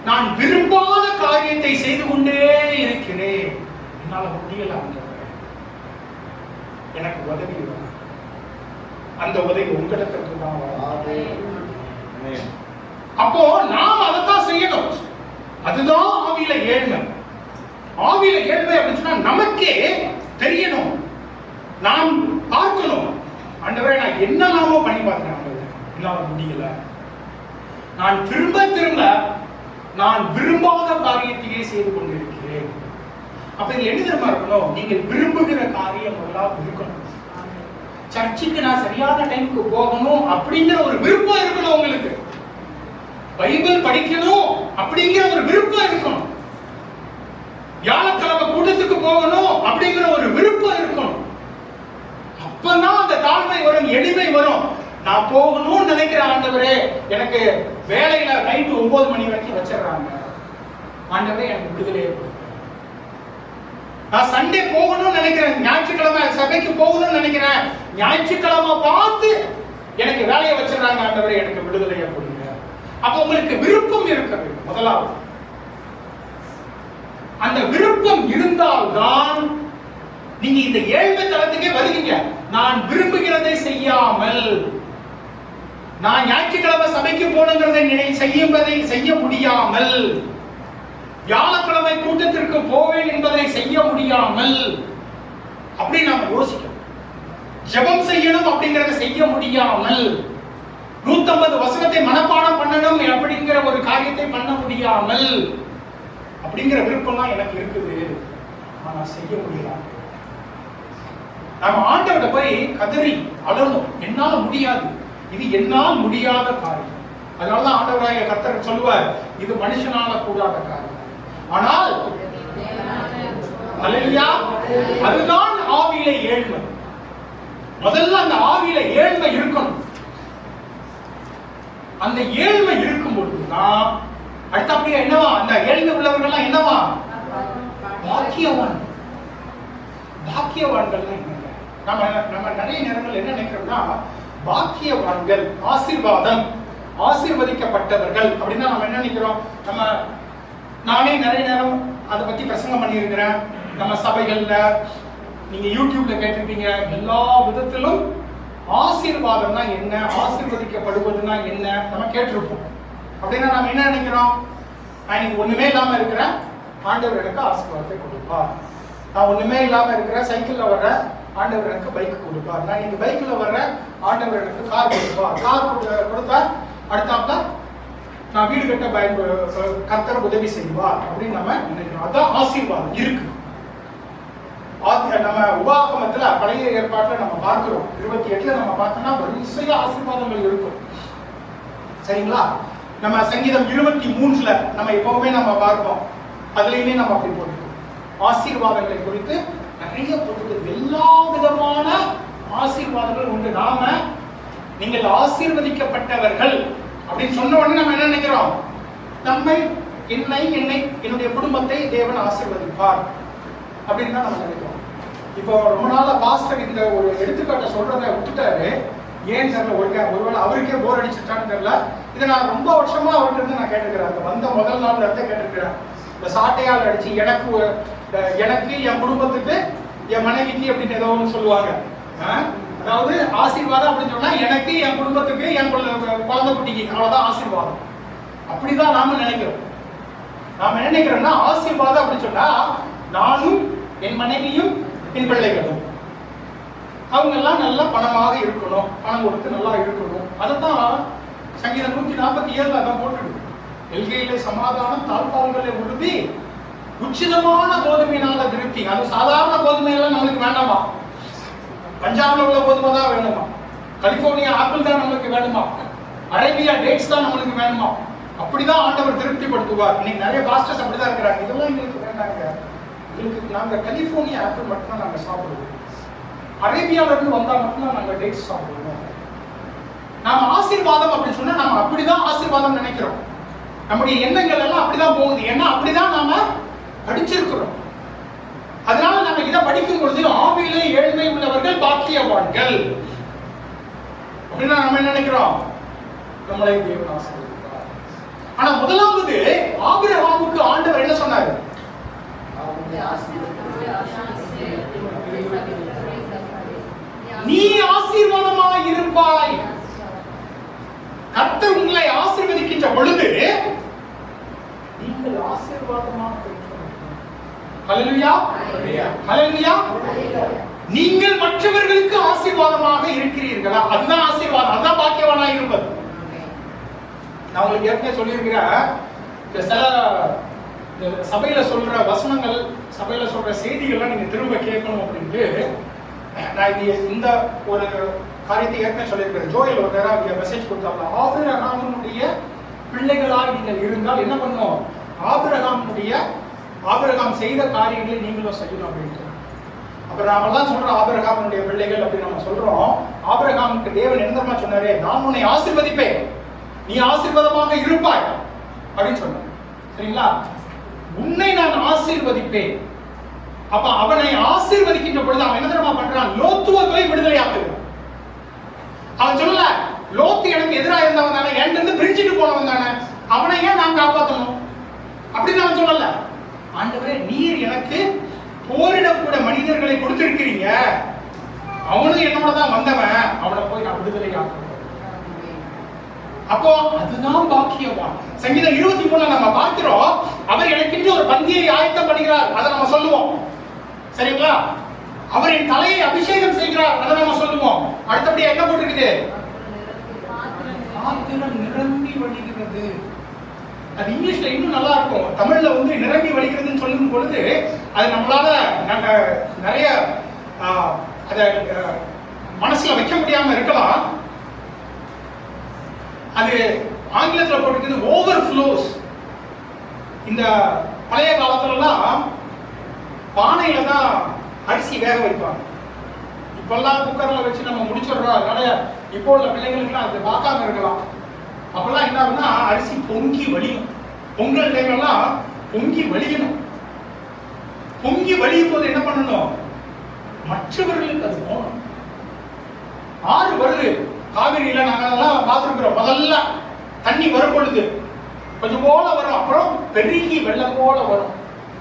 நான் விரும்பாத காரியத்தை செய்து கொண்டே இருக்கிறேன், என்னால முடியல, எனக்கு உதவி வரும். அந்த உதவி உங்களிடத்திற்கு தான் வரும். அப்போ நாம் அதைத்தான் செய்யணும். அதுதான் ஆவியில ஏழ்மை. ஆவியில ஏழ்மை அப்படின்னு சொன்னா நமக்கே தெரியணும், நாம் பார்க்கணும். ஆண்டவரே, நான் என்னெல்லாமோ பண்ணி பார்த்தேன், என்னால முடியல, நான் திரும்ப திரும்ப நான் விரும்பாத காரியத்தையே செய்து கொண்டிருக்கிறேன். அப்ப இதுல என்ன தெரியுமா இருக்கணும்? நீங்கள் விரும்புகிற காரியம் எல்லாம் இருக்கணும். சர்ச்சுக்கு நான் சரியான டைமுக்கு போகணும் அப்படிங்கிற ஒரு விருப்பம் இருக்கணும் உங்களுக்கு. பைபிள் படிக்கணும் அப்படிங்கிற ஒரு விருப்பம் இருக்கணும். வியாழக்கிழமை கூட்டத்துக்கு போகணும் அப்படிங்கிற ஒரு விருப்பம் இருக்கணும். அப்பதான் அந்த தாழ்மை வரும், எளிமை வரும். நான் போகணும்னு நினைக்கிற ஆண்டவரே, எனக்கு வேலையில நைட்டு 9 மணி வரைக்கும் வச்சிடறாங்க, ஆண்டவரே எனக்கு விடுதலையை கொடுங்க. நான் சண்டே போகணும்னு நினைக்கிறேன், ஞாயிற்றுக்கிழமை சபைக்கு போகணும்னு நினைக்கிறேன், ஞாயிற்றுக்கிழமை பார்த்து எனக்கு வேலையை வச்சிடறாங்க, ஆண்டவரே எனக்கு விடுதலையை கொடுங்க. அப்ப உங்களுக்கு விருப்பம் இருக்க வேண்டும். முதலாவது அந்த விருப்பம் இருந்தால்தான் நீங்க இந்த ஏழ்மை தளத்துக்கே வருவீங்க. நான் விரும்புகிறதை செய்யாமல், நான் ஞாயிற்றுக்கிழமை சபைக்கு போனுங்கிறதை செய்ய முடியாமல், வியாழக்கிழமை கூட்டத்திற்கு போவேன் என்பதை செய்ய முடியாமல், அப்படி நாம யோசிக்கணும். ஜெபம் செய்யணும் அப்படிங்கறத செய்ய முடியாமல், 150 வசனத்தை மனப்பாடம் பண்ணணும் அப்படிங்கிற ஒரு காரியத்தை பண்ண முடியாமல், அப்படிங்கிற விருப்பம்லாம் எனக்கு இருக்குது, ஆனா செய்ய முடியல. நம்ம ஆண்டவரை போய் கதறி அழணும், என்னால முடியாது, இது என்னால் முடியாத காரியம். அதனாலதான் ஆண்டவராகிய கர்த்தர் சொல்லுவார், இது மனுஷனால கூடாத காரியம், ஆனால் அல்லேலூயா, அதுதான் ஆவியிலே ஏழ்மை. முதல்ல அந்த ஆவியில ஏழ்மை இருக்கணும். அந்த ஏழ்மை இருக்கும் பொழுதுதான் அடுத்த அப்படியே என்னவா, அந்த ஏழ்மை உள்ளவர்கள் என்னவா, பாக்கியவான். பாக்கியவான்கள் நம்ம நிறைய நேரங்கள் என்ன நினைக்கிறோம்னா, பாக்கியவான்கள், ஆசீர்வாதம், ஆசீர்வதிக்கப்பட்டவர்கள் அப்படின்னா நம்ம என்ன நினைக்கிறோம். நானே நிறைய நேரம் அதை பத்தி பிரசங்கம் பண்ணியிருக்கிறேன். நம்ம சபைகள்ல நீங்க யூடியூப்ல கேட்டிருப்பீங்க. எல்லா விதத்திலும் ஆசீர்வாதம்னா என்ன, ஆசீர்வதிக்கப்படுவதுன்னா என்ன நம்ம கேட்டிருப்போம். அப்படின்னா நம்ம என்ன நினைக்கிறோம், நான் இன்னைக்கு ஒண்ணுமே இல்லாம இருக்கிறேன், ஆண்டவர் எனக்கு ஆசீர்வாதத்தை கொடுப்பார். நான் ஒண்ணுமே இல்லாம இருக்கிறேன், சைக்கிள்ல வர்றேன், ஆண்டவர் எனக்கு பைக் கொடுப்பார். நான் இன்னைக்கு பைக்ல வர்றேன், ஆண்டவர் எனக்கு கார் கொடுப்பார். கார் கொடுத்தா அடுத்தாப்புல நான் வீடு கட்ட கர்த்தர் உதவி செய்வார் அப்படின்னு நம்ம நினைக்கிறோம். அதான் ஆசீர்வாதம் இருக்கு. நம்ம உபாகமத்துல பழைய ஏற்பாட்டுல நம்ம பார்க்கிறோம், 28ல நம்ம பார்த்தோம்னா வரிசையா ஆசீர்வாதங்கள் இருக்கும். சரிங்களா? நம்ம சங்கீதம் 23ல நம்ம எப்பவுமே நம்ம பார்ப்போம், அதுலயுமே நம்ம அப்படி போட்டுருக்கோம். ஆசீர்வாதங்களை குறித்து நிறைய போட்டு எல்லா விதமான ஆசீர்வாதங்கள் உண்டு. நாம நீங்கள் ஆசீர்வதிக்கப்பட்டவர்கள் அப்படின்னு சொன்ன உடனே நம்ம என்ன நினைக்கிறோம், என்னுடைய குடும்பத்தை தேவன் ஆசீர்வதிப்பார் அப்படின்னு தான் நம்ம நினைக்கிறோம். இப்போ ரொம்ப நாளா பாஸ்டர் இந்த ஒரு எடுத்துக்காட்டை சொல்றதை விட்டுட்டாரு. ஏன் தெரியல, ஒருவேளை அவருக்கே போர் அடிச்சுட்டான்னு தெரியல. இதை நான் ரொம்ப வருஷமா அவர்கிட்ட இருந்து நான் கேட்டுக்கிறேன். அந்த வந்த முதல் நாள்ல இருந்தே கேட்டுக்கிறேன். இந்த சாட்டையால் அடிச்சு எனக்கு என் குடும்பத்துக்கு என் மனைவிக்கு அப்படின்னு ஏதோ ஒன்று சொல்லுவாங்க. அதாவது ஆசீர்வாதம் அப்படின்னு சொன்னா எனக்கு, என் குடும்பத்துக்கு, என் குழந்தை குட்டிக்கு, அவ்வளவுதான் ஆசீர்வாதம். அப்படிதான் நாம நினைக்கிறோம். நாம என்ன நினைக்கிறோம்னா, ஆசீர்வாதம் அப்படின்னு சொன்னா நானும் என் மனைவியும் என் பிள்ளைகளும் அவங்க எல்லாம் நல்லா பணமாக இருக்கணும், பணம் கொடுத்து நல்லா இருக்கணும். அதைத்தான் சங்கீதம் 147 அதான் போட்டுடு. எல்கையிலே சமாதானம், தாழ்பால்களை உறுதி, உச்சிதமான கோதுமையினால திருப்தி. அது சாதாரண கோதுமையெல்லாம் நம்மளுக்கு வேண்டாமா, பஞ்சாப்ல உள்ள கோதுமை தான் வேணுமா, கலிபோர்னியா ஆப்பிள் தான் நம்மளுக்கு வேணுமா, அரேபியா டேட்ஸ் தான் நம்மளுக்கு வேணுமா. அப்படிதான் ஆண்டவர் திருப்திப்படுத்துவார். இன்னைக்கு நிறைய பாஸ்டர்ஸ் அப்படிதான் இருக்கிறாங்க. இதெல்லாம் எங்களுக்கு வேண்டாங்க, எங்களுக்கு நாங்க கலிபோர்னியா ஆப்பிள் மட்டும் தான் நாங்க சாப்பிடுவோம், அரேபியால இருந்து வந்தா மட்டும்தான் நாங்க டேட்ஸ் சாப்பிடுவோம். நாம ஆசீர்வாதம் அப்படின்னு சொன்னா நாம அப்படிதான் ஆசீர்வாதம் நினைக்கிறோம். நம்முடைய எண்ணங்கள் எல்லாம் அப்படிதான் போகுது. ஏன்னா அப்படிதான் நாம படிச்சிருக்கிறோம். அதனால நம்ம இதை படிக்கும் பொழுது ஆவியிலே ஏழ்மை உள்ளவர்கள் பாக்கியவான்கள் அப்படின்னா நம்ம என்ன நினைக்கிறோம், நம்மளை தேவன் ஆசீர்வதிப்பார். ஆனா முதலாவது ஆபிரகாமுக்கு ஆண்டவர் என்ன சொன்னாரு, நீ ஆசீர்வாதமாக இருப்பாய். கர்த்தர் உங்களை ஆசீர்வதிக்கின்ற பொழுது நீங்கள் ஆசீர்வாதமாக இருக்கிறீர்கள். ஹல்லேலூயா, ஹல்லேலூயா. நீங்கள் மற்றவர்களுக்கு ஆசீர்வாதமாக இருக்கிறீர்களா, அதுதான் ஆசீர்வாதம், அதுதான் பாக்கியவானா இருப்பது. நான் உங்களுக்கு ஏற்கனவே சொல்லியிருக்கிறேன், இந்த சில சபையில சொல்ற வசனங்கள், சபையில சொல்ற செய்திகள்லாம் நீங்க திரும்ப கேட்கணும் அப்படின்ட்டு நான் இந்த ஒரு காரியத்தை ஏற்கனவே சொல்லியிருக்கிறேன். ஜோயல் ஒரு நேரம் மெசேஜ் கொடுத்தாங்க, ஆபிரகாமுடைய பிள்ளைகளாக நீங்கள் இருந்தால் என்ன பண்ணும், ஆபிரகாம் செய்த காரியங்களை நீங்களும் செய்யணும் அப்படின்ட்டு. அப்புறம் நாமெல்லாம் சொல்றோம் ஆபிரகாமுடைய பிள்ளைகள் அப்படின்னு நம்ம சொல்றோம். ஆபிரகாமுக்கு தேவன் என்ன சொன்னாரு, நான் உன்னை ஆசீர்வதிப்பேன், நீ ஆசீர்வாதமாக இருப்பாய் அப்படின்னு சொன்னார். சரிங்களா? உன்னை நான் ஆசீர்வதிப்பேன். அப்ப அவனை ஆசீர்வதிக்கின்ற பொழுது அவன் என்ன தெரியுமா பண்றான், லோத்துவை போய் விடுதலை ஆக்குகிறான். அவன் சொல்லல, லோத்து எனக்கு எதிராக இருந்தவன் தானே, என்கிட்ட இருந்து பிரிஞ்சுட்டு போனவன் தானே, அவனை ஏன் நான் காப்பாற்றணும் அப்படின்னு அவன் சொல்லல. ஆண்டவரே நீர் எனக்கு போரிடக்கூட மனிதர்களை கொடுத்திருக்கிறீங்க, அவனும் என்னோட தான் வந்தவன், அவனை போய் நான் விடுதலை ஆக்குறேன். அப்போ அதுதான் பாக்கியவான். சங்கீதம் 23 நம்ம பார்க்கிறோம், அவர் எனக்கு ஒரு பந்தியை ஆயத்தம் பண்ணுகிறார், அதை நம்ம சொல்லுவோம். சரிங்களா? அவர் என் தலையை அபிஷேகம் செய்கிறார், அதை நம்ம சொல்லுவோம். அடுத்தபடி என்ன போட்டிருக்குது? பாத்திரம் நிரம்பி வழிகிறது. அது இங்கிலீஷ்ல இன்னும் நல்லா இருக்கும். தமிழ்ல வந்து நிரம்பி வழிகிறதுன்னு சொல்லும் பொழுது அது நம்மளால நிறைய அதை மனசுல வைக்க முடியாம இருக்கலாம். அது ஆங்கிலத்தில் போட்டிருக்கிறது ஓவர்ஃப்ளோஸ். இந்த பழைய காலத்துலலாம் பானையில தான் அரிசி வேக வைப்பாங்க. இப்பெல்லாம் குக்கர்ல வச்சு நம்ம முடிச்சிடுறோம். அதனால இப்போ உள்ள பிள்ளைங்களுக்குலாம் அது பார்க்காம இருக்கலாம். அப்பெல்லாம் என்ன ஆகுதுன்னா அரிசி பொங்கி வலியும். பொங்கல் டைம்லாம் பொங்கி வலியணும். பொங்கி வலியும் போது என்ன பண்ணணும்? மற்றவர்களுக்கு அது போகணும். ஆறு வருது காவிரியில, நாங்க அதெல்லாம் பார்த்துருக்கிறோம். முதல்ல தண்ணி வரும் பொழுது கொஞ்சம் போல வரும், அப்புறம் பெருகி வெள்ளம் போல வரும்.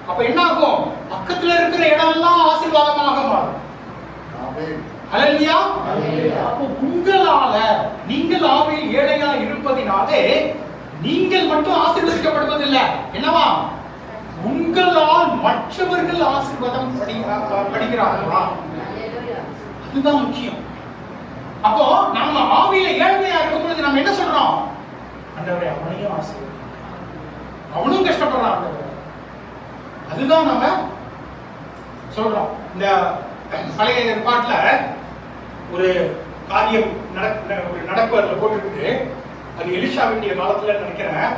அப்ப என்ன ஆகும்? பக்கத்துல இருக்கிற இடம் எல்லாம் ஆசீர்வாதமாக மாறும். ஹல்லேலூயா. அப்போ உங்களால நீங்கள் ஆவியில் ஏழையா இருப்பதினாலே நீங்கள் மட்டும் ஆசீர்வதிக்கப்படுவதில்லை. என்னவா? உங்களால் மற்றவர்கள் ஆசீர்வாதம் படுகிறார்களா? அதுதான் முக்கியம். அப்போ நம்ம ஆவியில ஏழ்மையா இருக்கும் பொழுது நம்ம என்ன சொல்றோம்? ஆண்டவரே அவனையும் ஆசீர்வதி, அவனும் கஷ்டப்படுறான் ஆண்டவரே. அதுதான் நம்ம சொல்றோம். இந்த பழைய ஏற்பாட்டுல ஒரு காரியம் நடப்பதில் போட்டிருக்குது. அது எலிஷாவுடைய காலத்துல நினைக்கிறேன்.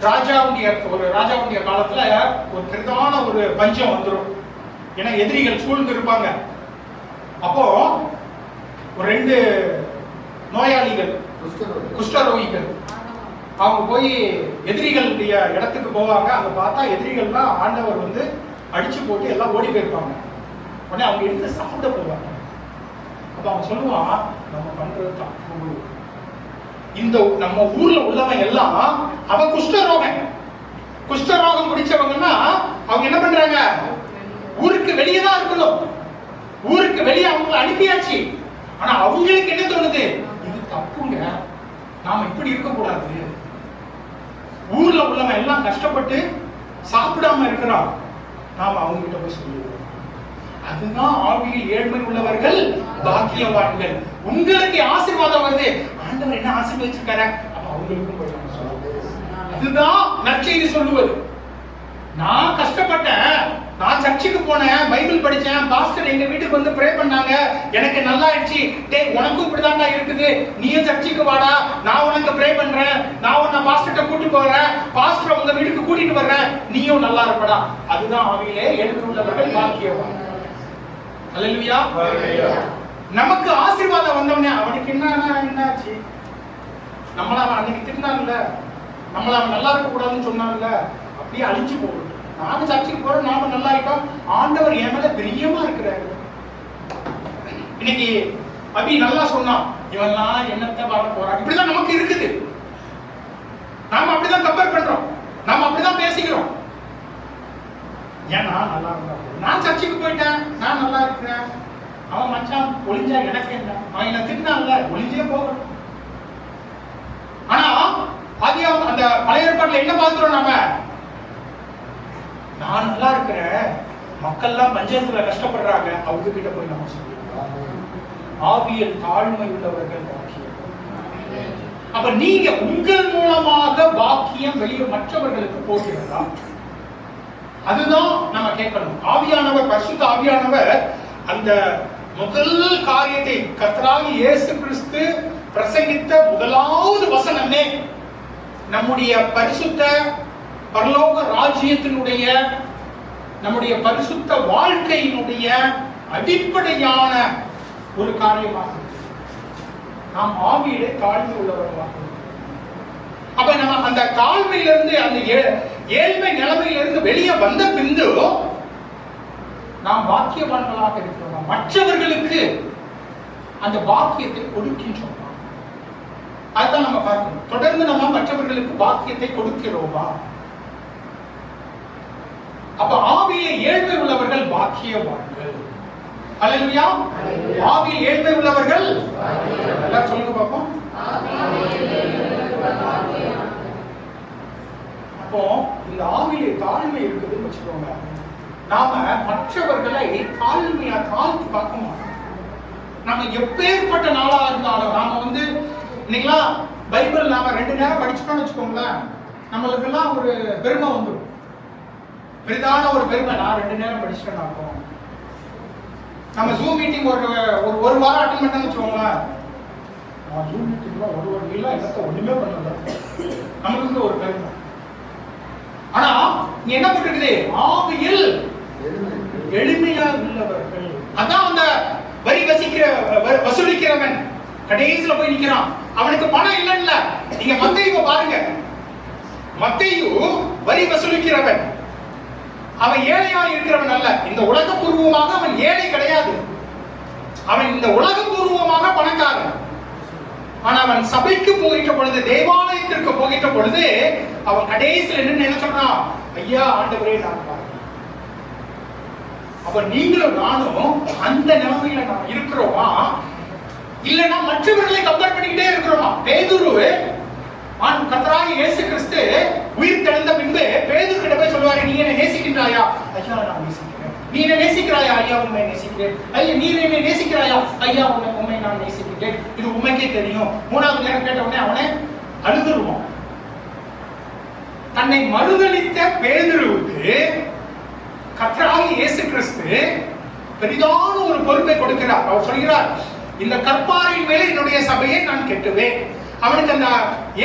ராஜாவுடைய காலத்துல ஒரு பெரிதான ஒரு பஞ்சம் வந்துடும். ஏன்னா எதிரிகள் சூழ்ந்து இருப்பாங்க. அப்போ ஒரு 2 நோயாளிகள், குஷ்டரோகிகள், அவங்க போய் எதிரிகளுடைய இடத்துக்கு போவாங்க. அங்க பார்த்தா எதிரிகள்லாம் ஆண்டவர் வந்து அடிச்சு போட்டு எல்லாம் ஓடி போயிருப்பாங்க. உடனே அவங்க எடுத்து சாப்பிட போவாங்க. அப்ப அவங்க சொல்லுவான், நம்ம பண்றது தப்பு. இந்த நம்ம ஊர்ல உள்ளவன் எல்லாம் அவன் குஷ்டரோகம் பிடிச்சவங்கன்னா அவங்க என்ன பண்றாங்க? ஊருக்கு வெளியே தான் இருக்கணும். ஊருக்கு வெளியே அவங்களை அனுப்பியாச்சு. ஆனா அவங்களுக்கு என்ன தோணுது? இது தப்புங்க, நாம இப்படி இருக்க கூடாது. ஊர்ல உள்ளவன் எல்லாம் கஷ்டப்பட்டு சாப்பிடாம இருக்கிறான், நாம அவங்க கிட்ட போய் சொல்லுவோம். அதுதான் ஆவியில் ஏழ்மை உள்ளவர்கள் பாக்கியவான்கள். உங்களுக்கு ஆசீர்வாதம் வருது, ஆண்டவர் என்ன ஆசீர்வதிச்சிருக்காரு, அப்ப அவங்களுக்கும் போய் நம்ம சொல்லுவோம். அதுதான் நற்செய்தி சொல்லுவது. நான் கஷ்டப்பட்டேன், நான் சர்ச்சுக்கு போனேன், பைபிள் படிச்சேன், பாஸ்டர் எங்க வீட்டுக்கு வந்து ப்ரே பண்ணாங்க, எனக்கு நல்லா ஆயிடுச்சு. டேய் உனக்கும் இப்படிதான்டா இருக்குது, நீயும் சர்ச்சுக்கு வாடா, நான் உனக்கு ப்ரே பண்றேன், நான் உன்னை பாஸ்டர்கிட்ட கூட்டிட்டு போறேன், பாஸ்டர் உங்க வீட்டுக்கு கூட்டிட்டு வர்றேன், நீயும் நல்லா இருப்படா. அதுதான் ஆவியிலே ஏழ்மை உள்ளவர்கள் பாக்கியவான். ஹல்லேலூயா. நமக்கு ஆசீர்வாதம் வந்தவனே அவனுக்கு என்னாச்சு? நம்மள அவன் அன்னைக்கு தின்னான்ல, நம்மள அவன் நல்லா இருக்க கூடாதுன்னு சொன்னான்ல, அப்படியே அழிஞ்சு போகும். நாம சர்ச்சுக்கு போறோம், நாம நல்லா ஆயிட்டோம், ஆண்டவர் என் மேல பிரியமா இருக்கிறாரு. இன்னைக்கு அபி நல்லா சொன்னான், இவெல்லாம் என்னத்தை வர போறான், இப்படிதான் நமக்கு இருக்குது. நாம அப்படிதான் கம்பேர் பண்றோம், நாம அப்படிதான் பேசிக்கிறோம். ஏன் நான் நல்லா இருந்தா, நான் சர்ச்சுக்கு போயிட்டேன், நான் நல்லா இருக்கிறேன், அவன் மச்சான் ஒளிஞ்சா எனக்கு என்ன, அவன் என்ன திட்டினான்ல, ஒளிஞ்சே போகட்டும். ஆனா ஆதியாகமம் அந்த பழைய ஏற்பாட்டுல என்ன பார்க்கிறோம் நாம? நான் நல்லா இருக்கிறேன், மக்கள்லாம் பஞ்சத்துல கஷ்டப்படுறாங்க, அவங்க கிட்ட போய் நம்ம சொல்லுவோம். ஆவியல் தாழ்மை உள்ளவர்கள் பாக்கியம். அப்ப நீங்க உங்கள் மூலமாக பாக்கியம் வெளியே மற்றவர்களுக்கு போகிறதா? அதுதான் நம்ம கேட்கணும். ஆவியானவர், பரிசுத்த ஆவியானவர் அந்த முதல் காரியத்தை கர்த்தராகிய இயேசு கிறிஸ்து பிரசங்கித்த முதலாவது வசனமே நம்முடைய பரிசுத்த பரலோக ராஜ்யத்தினுடைய, நம்முடைய பரிசுத்த வாழ்க்கையினுடைய அடிப்படையான ஒரு காரியமாக நாம் ஆவியிலே தாழ்மை உள்ளவர்களாக. அப்ப நம்ம அந்த தாழ்மையிலிருந்து, அந்த ஏழ்மை நிலைமையிலிருந்து வெளியே வந்த பின்பு நாம் பாக்கியவான்களாக இருக்கிறோம். மற்றவர்களுக்கு அந்த பாக்கியத்தை கொடுக்கின்றோம். அதுதான் நம்ம பார்க்கணும். தொடர்ந்து நம்ம மற்றவர்களுக்கு பாக்கியத்தை கொடுக்கிறோமா? அப்ப ஆவியில ஏழ்மை உள்ளவர்கள் பாக்கியவான்கள். அல்லேலூயா. ஆவியில் ஏழ்மை உள்ளவர்கள் எல்லாரும் சொல்லுங்க பாப்போம். அப்போ இந்த ஆவியிலே தாழ்மை இருக்குதுன்னு வச்சுக்கோங்க. நாம மற்றவர்களை தாழ்மையா தாழ்த்தி பார்க்க மாட்டோம். நம்ம எப்பேற்பட்ட நாளா இருந்தாலும் நாம இன்னைக்கெல்லாம் பைபிள் நாம 2 நேரம் படிச்சுட்டோம்னு வச்சுக்கோங்களேன், நம்மளுக்கு எல்லாம் ஒரு பெருமை வந்துடும். பெரிதான ஒரு பெருமை, நான் 2 நேரம் படிச்சுட்டேன். நம்ம ஜூம் மீட்டிங் ஒரு வாரம் அட்டன் பண்ணேன்னு வச்சுக்கோங்களேன், நான் ஜூம் மீட்டிங்ல ஒரு வாரம் எனக்கு ஒண்ணுமே பண்ணல, நமக்கு ஒரு பெருமை. ஆனா இங்க என்ன போட்டிருக்குது? ஆவியில் எளிமையா உள்ளவர்கள். அதான் அந்த வரி வசூலிக்கிறவன் கடைசியில போய் நிக்கிறான். அவனுக்கு பணம் இல்ல. நீங்க மத்தேயு பாருங்க, மத்தேயு வரி வசூலிக்கிறவன். அவன் ஏழையா இருக்கிறவன் அல்ல. இந்த உலகபூர்வமாக அவன் ஏழை கிடையாது. அவன் இந்த உலகபூர்வமாக பணக்காரன். ஆனா அவன் சபைக்கு போகின்ற பொழுது, தேவாலயத்திற்கு போகின்ற பொழுது, அவன் கடைசியில் என்ன சொல்றான்? ஐயா ஆண்டவரே நான் பாருங்க. அப்ப நீங்களும் நானும் அந்த நிலைமையில நாம் இருக்கிறோமா, இல்லைன்னா மற்றவர்களை கம்பேர் பண்ணிக்கிட்டே இருக்கிறோமா? பேதுரு கர்த்தராகிய இயேசு கிறிஸ்து உயிர் தெழுந்த பின்பு பேதுரு கிட்ட போய் சொல்லுவாரு, நீ என்ன நேசிக்கின்றாயா? ஐயா நான் நேசிக்கிறேன். நீ என்ன நேசிக்கிறாயா? ஐயா உண்மை நேசிக்கிறேன். ஐயா நீ என்ன நேசிக்கிறாயா? ஐயா உண்மை நான் நேசிக்கிறேன். இது உண்மைக்கே தெரியும். 3வது நேரம் கேட்ட உடனே அவனை அழுதுருவான். தன்னை மறுதலித்த பேதுருவுக்கு கர்த்தராகிய இயேசு கிறிஸ்து பெரிதான ஒரு பொறுப்பை கொடுக்கிறார். அவர் சொல்கிறார், இந்த கற்பாறையின் மேலே என்னுடைய சபையை நான் கட்டுவேன். அவனுக்கு அந்த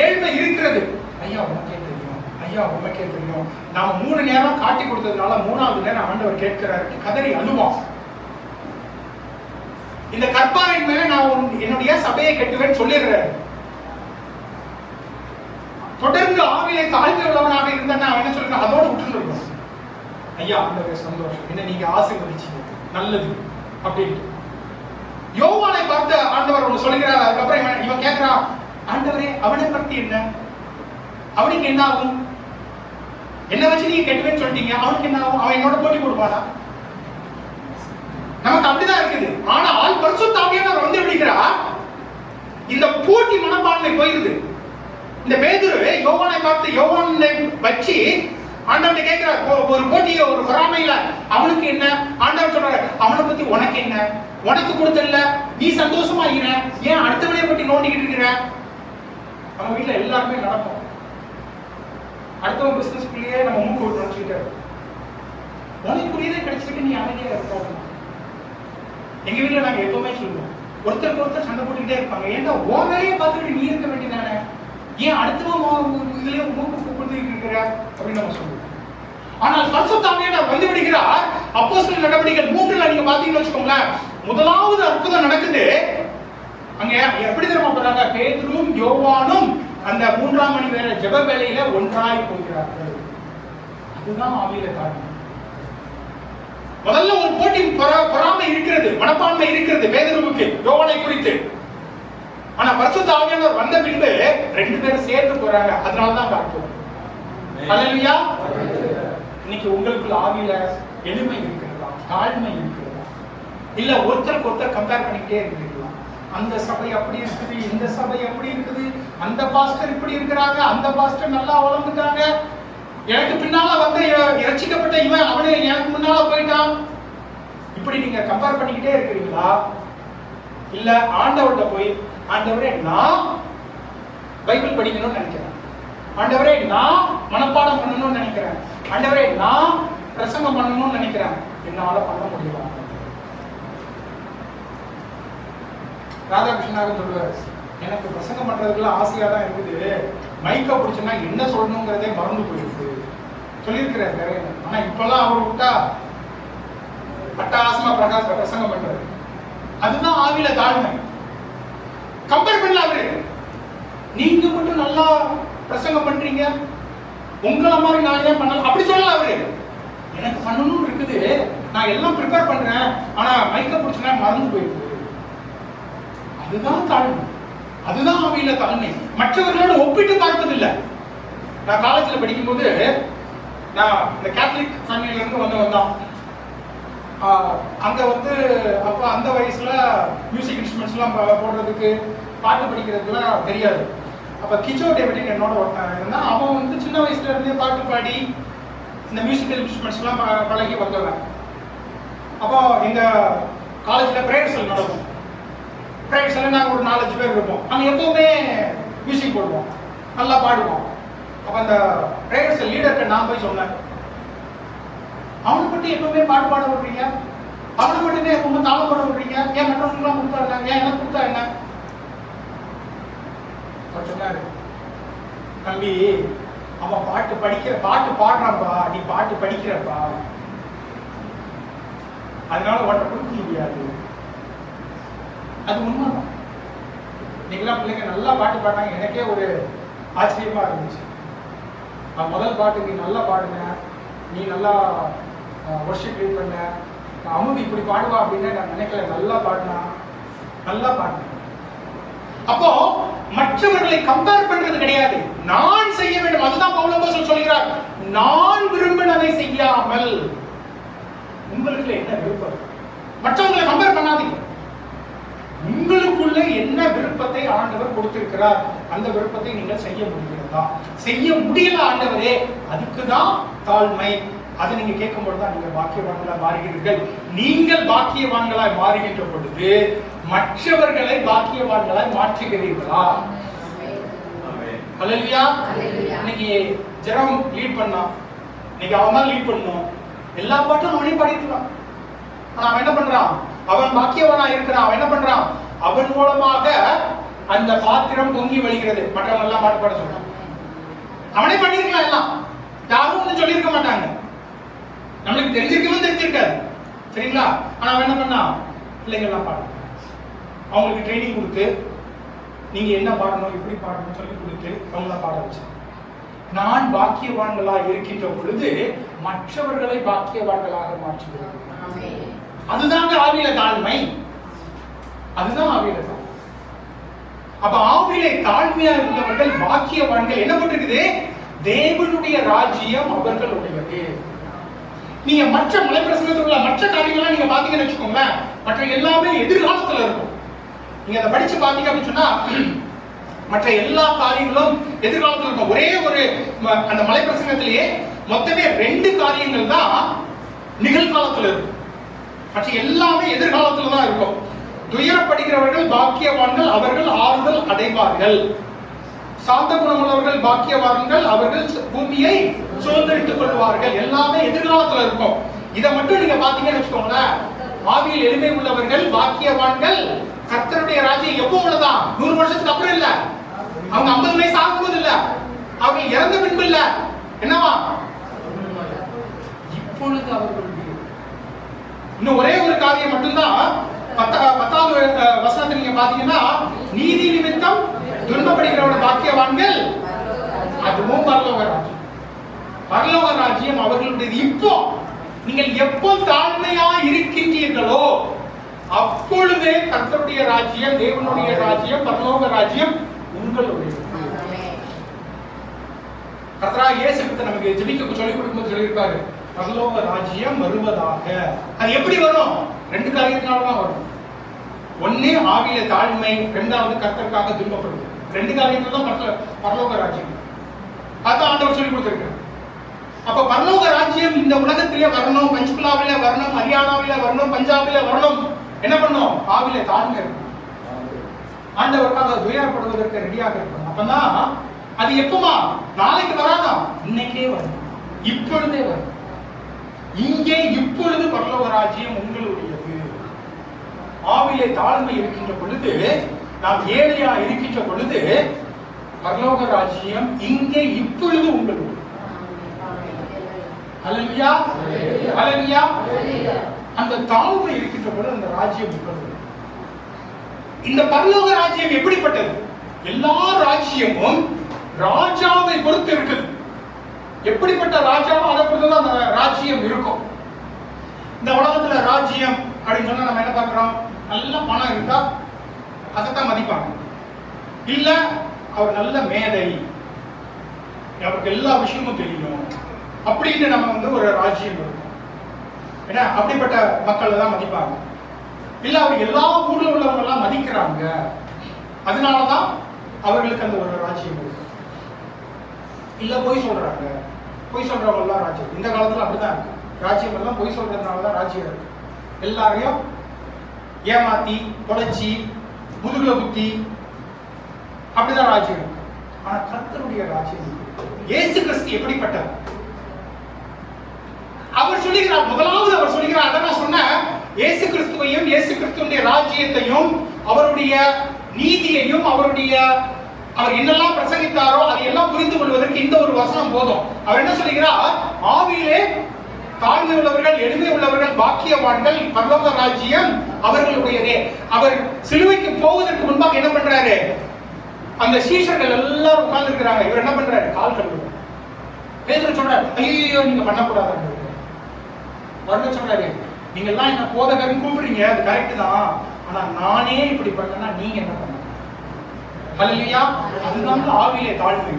ஏழ்மை இருக்கிறது. ஐயா உனக்கே தெரியும், ஐயா உனக்கே தெரியும். நாம 3 நேரம் காட்டி கொடுத்ததுனால 3வது நேரம் ஆண்டவர் கேட்கிறார், கதறி அழுவான். இந்த கற்பாறையின் மேலே நான் என்னுடைய சபையை கட்டுவேன் சொல்லிடுறாரு. தொடர்ந்து ஆவிலே தாழ்மை உள்ளவனாக இருந்தா அவன் என்ன சொல்றான்? அதோட விட்டுருக்கணும். ஐயா ஆண்டவரே சந்தோஷம், என்ன நீங்க ஆசீர்வதிச்சீங்க, நல்லது அப்படின்னு. யோவானை பார்த்து ஆண்டவர் ஒன்று சொல்லுகிறார். அதுக்கப்புறம் இவன் கேட்கிறான், ஆண்டவரே அவனை பத்தி என்ன? அவனுக்கு என்ன ஆகும்? என்ன வச்சு நீங்க கெட்டுவேன்னு சொல்லிட்டீங்க, அவனுக்கு என்ன ஆகும்? அவன் என்னோட போட்டி கொடுப்பானா? நமக்கு அப்படிதான் இருக்குது. ஆனால் பரிசுத்த ஆவியானவர் வந்து விடுகிறார், இந்த போட்டி மனப்பான்மை போயிருது. இந்த பேதுரு யோவானை பார்த்து யோவானை வச்சு ஆண்டவர்கிட்ட கேட்கிறார், ஒரு போட்டியோ ஒரு பொறாமையில அவனுக்கு என்ன? ஆண்டவர் சொல்றாரு, அவனை பத்தி உனக்கு என்ன? உனக்கு கொடுத்தல, நீ சந்தோஷமா இருக்கிற, ஏன் அடுத்தவனைய பத்தி நோண்டிக்கிட்டு இருக்கிற? நம்ம வீட்டுல எல்லாருமே நடக்கும். அடுத்தவங்க பிசினஸ்க்குள்ளேயே நம்ம மூக்கு விட்டு நினைச்சுக்கிட்டே உனக்குரியதே கிடைச்சிட்டு நீ அமைதியா இருக்க. எங்க வீட்டுல நாங்க எப்பவுமே சொல்லுவோம், ஒருத்தருக்கு ஒருத்தர் சண்டை போட்டுக்கிட்டே இருப்பாங்க. ஏன்னா உன் வேலையை பார்த்துக்கிட்டு நீ இருக்க வேண்டியதானே, ஏன் அடுத்தவங்க இதுலயே மூக்கு கொடுத்துக்கிட்டு இருக்கிற அப்படின்னு நம்ம சொல்லுவோம். ஆனால் பரிசுத்த ஆவியானவர் வந்து விடுகிறார். அப்போஸ்தலர் நடவடிக்கைகள் 3ல நீங்க பாத்தீங்கன்னு வச்சுக்கோங்களேன், முதலாவது அற்புதம் நடக்குது. அங்க எப்படி தெரியுமா பண்றாங்க? பேதுரும் யோவானும் அந்த 3ஆம் மணி நேர ஜெப வேளையில ஒன்றாய் போகிறார்கள். அதுதான் ஆவியில தாழ்மை. முதல்ல ஒரு போட்டி பொறாமை இருக்கிறது, மனப்பான்மை இருக்கிறது பேதுருவுக்கு யோவானை குறித்து. ஆனா பரிசுத்த ஆவியானவர் வந்த பின்பு 2 பேரும் சேர்ந்து போறாங்க. அதனாலதான் பார்ப்போம். ஹல்லேலூயா. இன்னைக்கு உங்களுக்குள்ள ஆவியில எளிமை இருக்கிறதா, தாழ்மை இருக்கிறதா, இல்ல ஒருத்தருக்கு ஒருத்தர் கம்பேர் பண்ணிக்கிட்டே இருக்கிறீங்களா? அந்த சபை அப்படி இருக்குது, இந்த சபை அப்படி இருக்குது, அந்த பாஸ்டர் இப்படி இருக்கிறாங்க, அந்த பாஸ்டர் நல்லா வளர்ந்துட்டாங்க, எனக்கு பின்னால வந்து இரட்சிக்கப்பட்ட இவன் அவனே எனக்கு முன்னால போயிட்டான். இப்படி நீங்க கம்பேர் பண்ணிக்கிட்டே இருக்கிறீங்களா? இல்ல ஆண்டவர்கிட்ட போய், ஆண்டவரே நான் பைபிள் படிக்கணும்னு நினைக்கிறேன், ஆண்டவரே நான் மனப்பாடம் பண்ணணும்னு நினைக்கிறேன், ஆண்டவரே நான் பிரசங்கம் பண்ணணும்னு நினைக்கிறேன், என்னால பண்ண முடியல. ராதாகிருஷ்ணாக சொல்லுவார், எனக்கு பிரசங்கம் பண்றதுக்குள்ள ஆசையா தான் இருக்குது, மைக்க பிடிச்சுன்னா என்ன சொல்லணுங்கிறதே மறந்து போயிருக்கு சொல்லியிருக்கிறார் நிறைய. ஆனா இப்பெல்லாம் அவர் விட்டா அட்டகாசமா பிரசங்கம் பண்றாரு. அதுதான் ஆவியில தாழ்மை. கம்பேர் பண்ணல அவரு, நீங்க மட்டும் நல்லா பிரசங்கம் பண்றீங்க, உங்களை மாதிரி நான் ஏன் பண்ணல அப்படி சொல்லல அவரு. எனக்கு பண்ணணும்னு இருக்குது, நான் எல்லாம் ப்ரிப்பேர் பண்றேன், ஆனா மைக்க பிடிச்சுன்னா மறந்து போயிருக்கு. அதுதான் தாழ்மை, அதுதான் ஆவியில தாழ்மை. மற்றவர்களோட ஒப்பிட்டு பார்ப்பதில்லை. நான் காலேஜ்ல படிக்கும்போது நான் இந்த கேத்தலிக் ஃபேமிலியில இருந்து வந்தான். அங்க வந்து அப்போ அந்த வயசுல மியூசிக் இன்ஸ்ட்ருமெண்ட்ஸ்லாம் போடுறதுக்கு பாட்டு படிக்கிறதுக்குலாம் தெரியாது. அப்போ கிச்சோ டேவிட் என்னோட இருந்தான். அவன் வந்து சின்ன வயசுல இருந்தே பாட்டு பாடி இந்த மியூசிக்கல் இன்ஸ்ட்ருமெண்ட்ஸ்லாம் பழகி வந்தவன். அப்போ எங்க காலேஜில் ப்ரேயர் செல் நடக்கும். ப்ரேயர் செல்ல நாங்கள் ஒரு 4-5 பேர் இருப்போம். நாங்கள் எப்பவுமே மியூசிக் போடுவோம், நல்லா பாடுவோம். அப்போ அந்த ப்ரேயர் செல் லீடர்கிட்ட நான் போய் சொன்னேன், அவனை மட்டும் எப்பவுமே பாட்டு பாட விடுறீங்க, அவனை மட்டுமே எப்பவுமே தாளம் பாட விடுறீங்க, ஏன் மற்றவங்களுக்குலாம் கொடுத்தா என்ன, ஏன் எனக்கு கொடுத்தா என்ன? அவர் சொன்னாரு, தம்பி அவன் பாட்டு பாடுறான்பா, நீ பாட்டு படிக்கிறப்பா, அதனால உன்னை கொடுக்க முடியாது. அது உண்மைதான். நீங்களாம் பிள்ளைங்க நல்லா பாட்டு பாட்டாங்க. எனக்கே ஒரு ஆச்சரியமா இருந்துச்சு. முதல் பாட்டு நீ நல்லா பாடுங்க, நீ நல்லா வர்ஷிப் லீட் பண்ண, அமுதி இப்படி பாடுவா அப்படின்னு நான் நினைக்கல. நல்லா பாடினா. அப்போ மற்றவர்களை கம்பேர் பண்றது கிடையாது, நான் செய்ய வேண்டும். அதுதான் பவுல் அப்போஸ்தலன் சொல்கிறார், நான் விரும்பினதை செய்யாமல். உங்களுக்கு என்ன விருப்பம்? மற்றவங்களை கம்பேர் பண்ணாதீங்க. உங்களுக்குள்ள என்ன விருப்பத்தை ஆண்டவர் கொடுத்திருக்கிறார், அந்த விருப்பத்தை நீங்கள் செய்ய முடிகிறதா? செய்ய முடியல ஆண்டவரே, அதுக்குதான் தாழ்மை. அதை நீங்க கேட்கும் பொழுதுதான் நீங்க பாக்கியவான்களாய் மாறுகிறீர்கள். நீங்கள் பாக்கியவான்களாய் மாறுகின்ற பொழுது மற்றவர்களை பாக்கியவான்களாய் மாற்றுகிறீர்களா? ஹல்லேலூயா. இன்னைக்கு ஜெரம் லீட் பண்ணான், இன்னைக்கு அவன் தான் லீட் பண்ணணும். எல்லா பாட்டும் அவனே பாடிட்டுறான். ஆனா அவன் என்ன பண்றான்? அவன் பாக்கியவனா இருக்கிறான். அவன் என்ன பண்றான்? அவன் மூலமாக அந்த பாத்திரம் பொங்கி வழிகிறது. மற்றவங்க எல்லாம் பாட்டு பாட சொல்றான். அவனே பண்ணிருக்கலாம், எல்லாம் யாரும் ஒன்றும் சொல்லியிருக்க மாட்டாங்க, நம்மளுக்கு தெரிஞ்சிருக்காது, சரிங்களா? ஆனா அவன் என்ன பண்ணா? பிள்ளைங்க எல்லாம் பாடுங்க, அவங்களுக்கு ட்ரைனிங் கொடுத்து நீங்க என்ன பாடணும், எப்படி பாடணும் சொல்லி கொடுத்து அவங்கள பாட வச்சு. நான் பாக்கியவான்களா இருக்கின்ற பொழுது மற்றவர்களை பாக்கியவான்களாக மாற்றுகிறது. அதுதாங்க ஆவியில தாழ்மை. அதுதான் ஆவியில தாழ்மை. அப்ப ஆவியிலே தாழ்மையா இருந்தவர்கள் பாக்கியவான்கள். என்ன போட்டிருக்குது? தேவனுடைய ராஜ்யம் அவர்களுடையது. நீங்க மற்ற மலைப்பிரசங்கத்தில் உள்ள மற்ற காரியங்கள்லாம் நீங்க பாத்தீங்கன்னு வச்சுக்கோங்களேன், மற்ற எல்லாமே எதிர்காலத்துல இருக்கும். நீங்க அதை படிச்சு பாத்தீங்க அப்படின்னு சொன்னா மற்ற எல்லா காரியங்களும் எதிர்காலத்தில் இருக்கும். ஒரே ஒரு அந்த மலைப்பிரசங்கத்திலேயே மொத்தமே 2 காரியங்கள் தான் நிகழ்காலத்துல இருக்கும். மற்ற எல்லாமே எதிர்காலத்துல தான் இருக்கும். துயரப்படுகிறவர்கள் பாக்கியவான்கள், அவர்கள் ஆறுதல் அடைவார்கள். சாந்த குணமுள்ளவர்கள் பாக்கியவான்கள், அவர்கள் பூமியை சுதந்திரித்துக் கொள்வார்கள். எல்லாமே எதிர்காலத்துல இருக்கும். இதை மட்டும் நீங்க பாத்தீங்கன்னு வச்சுக்கோங்களேன், ஆவியில் எளிமை உள்ளவர்கள் பாக்கியவான்கள், கர்த்தருடைய ராஜ்யம் எப்போ உள்ளதான்? 100 வருஷத்துக்கு அப்புறம் இல்ல, அவங்க 50 வயசு ஆகும்போது இல்ல, அவங்க இறந்த பின்பு இல்ல, என்னவா? இப்பொழுது அவர்கள். இன்னும் ஒரே ஒரு காரியம் மட்டும்தான் 10வது வசனத்தை நீங்க பாத்தீங்கன்னா, நீதி நிமித்தம் துன்பப்படுகிறவங்க பாக்கியவான்கள், அதுவும் பரலோக ராஜ்யம். பரலோக ராஜ்யம் அவர்களுடையது. இப்போ நீங்கள் எப்போ தாழ்மையா இருக்கின்றீர்களோ அப்பொழுதே கர்த்தருடைய ராஜ்யம், தேவனுடைய ராஜ்யம், பரலோக ராஜ்யம் உங்களுடையது. கர்த்தராகிய இயேசு கிறிஸ்து நமக்கு ஜெபிக்க சொல்லிக் கொடுக்கும்போது சொல்லியிருக்காரு, பரலோக ராஜ்யம் வருவதாக. அது எப்படி வரும்? 2 காரியத்தினால தான் வரும். ஒண்ணு ஆவியில தாழ்மை, 2வது கர்த்தருக்காக துன்பப்படுது. 2 காரியத்துல தான் பரலோக ராஜ்யம். அதான் ஆண்டவர் சொல்லி கொடுத்திருக்காரு. அப்ப பரலோக ராஜ்யம் இந்த உலகத்திலே வரணும், பஞ்ச்குலாவில வரணும், ஹரியானாவில வரணும், பஞ்சாபில வரணும். என்ன பண்ணும்? ஆவியில தாழ்மை இருக்கும். ஆண்டவருக்காக துயரப்படுவதற்கு ரெடியாக இருக்கணும். அப்பதான் அது எப்பமா? நாளைக்கு வராதா, இன்னைக்கே வரும், இப்பொழுதே வரும். இங்கே இப்பொழுது பரலோக ராஜ்யம் உங்களுடையது. ஆவிலே தாழ்மை இருக்கின்ற பொழுது, நாம் ஏழையா இருக்கின்ற பொழுது, பரலோக ராஜ்யம் இங்கே இப்பொழுது உங்களுடையது. ஹல்லேலூயா, ஹல்லேலூயா. அந்த தாழ்மை இருக்கின்ற பொழுது அந்த ராஜ்யம் உங்களுடையது. இந்த பரலோக ராஜ்யம் எப்படிப்பட்டது? எல்லா ராஜ்யமும் ராஜாவை பொறுத்து இருக்குது. எப்படிப்பட்ட ராஜாவோ அதை பொறுத்துதான் அந்த ராஜ்யம் இருக்கும். இந்த உலகத்துல ராஜ்யம் அப்படின்னு சொன்னா நம்ம என்ன பார்க்கிறோம்? நல்ல பணம் இருந்தா அதைத்தான் மதிப்பாங்க. இல்ல அவர் நல்ல மேதை, அவருக்கு எல்லா விஷயமும் தெரியும், அப்படின்னு நம்ம ஒரு ராஜ்யம் இருக்கும். ஏன்னா அப்படிப்பட்ட மக்கள் தான் மதிப்பாங்க. இல்ல அவர் எல்லா ஊர்ல உள்ளவங்க எல்லாம் மதிக்கிறாங்க, அதனாலதான் அவர்களுக்கு அந்த ஒரு ராஜ்யம் இருக்கு. இல்ல பொய் சொல்றாங்க, பொய் சொல்றவங்க எல்லாம் ராஜ்யம். இந்த காலத்துல அப்படிதான் இருக்கு. ராஜ்யம் எல்லாம் பொய் சொல்றதுனாலதான் ராஜ்யம் இருக்கு. எல்லாரையும் ஏமாத்தி பொழைச்சி முதுகுல குத்தி அப்படிதான் ராஜ்யம் இருக்கு. ஆனா கர்த்தருடைய ராஜ்யம், இயேசு கிறிஸ்து எப்படிப்பட்டவர்? அவர் சொல்லுகிறார், முதலாவது அவர் சொல்லுகிறார், அதான் நான் சொன்னேன், இயேசு கிறிஸ்துவையும் இயேசு கிறிஸ்துவினுடைய ராஜ்யத்தையும் அவருடைய நீதியையும் அவர் என்னெல்லாம் பிரசங்கித்தாரோ அதையெல்லாம் புரிந்து கொள்வதற்கு இந்த ஒரு வசனம் போதும். அவர் என்ன சொல்லுகிறார்? ஆவியிலே தாழ்மை உள்ளவர்கள் எளிமை உள்ளவர்கள் பாக்கியவான்கள், பரலோக ராஜ்யம் அவர்களுடையதே. அவர் சிலுவைக்கு போவதற்கு முன்பாக என்ன பண்றாரு? அந்த சீஷர்கள் எல்லாரும் உட்கார்ந்து இருக்கிறாங்க. இவர் என்ன பண்றாரு? கால் கழுவுறாரு. பேதுரு சொல்றாரு, ஐயோ நீங்க பண்ணக்கூடாது. வரணும் சொல்றாரு, நீங்க எல்லாம் என்ன போதகர்னு கூப்பிடுறீங்க, அது கரெக்ட் தான், ஆனா நானே இப்படி பண்ணனா நீங்க என்ன பண்ண? ஹல்லேலூயா. அதுதான் ஆவியிலே தாழ்மை.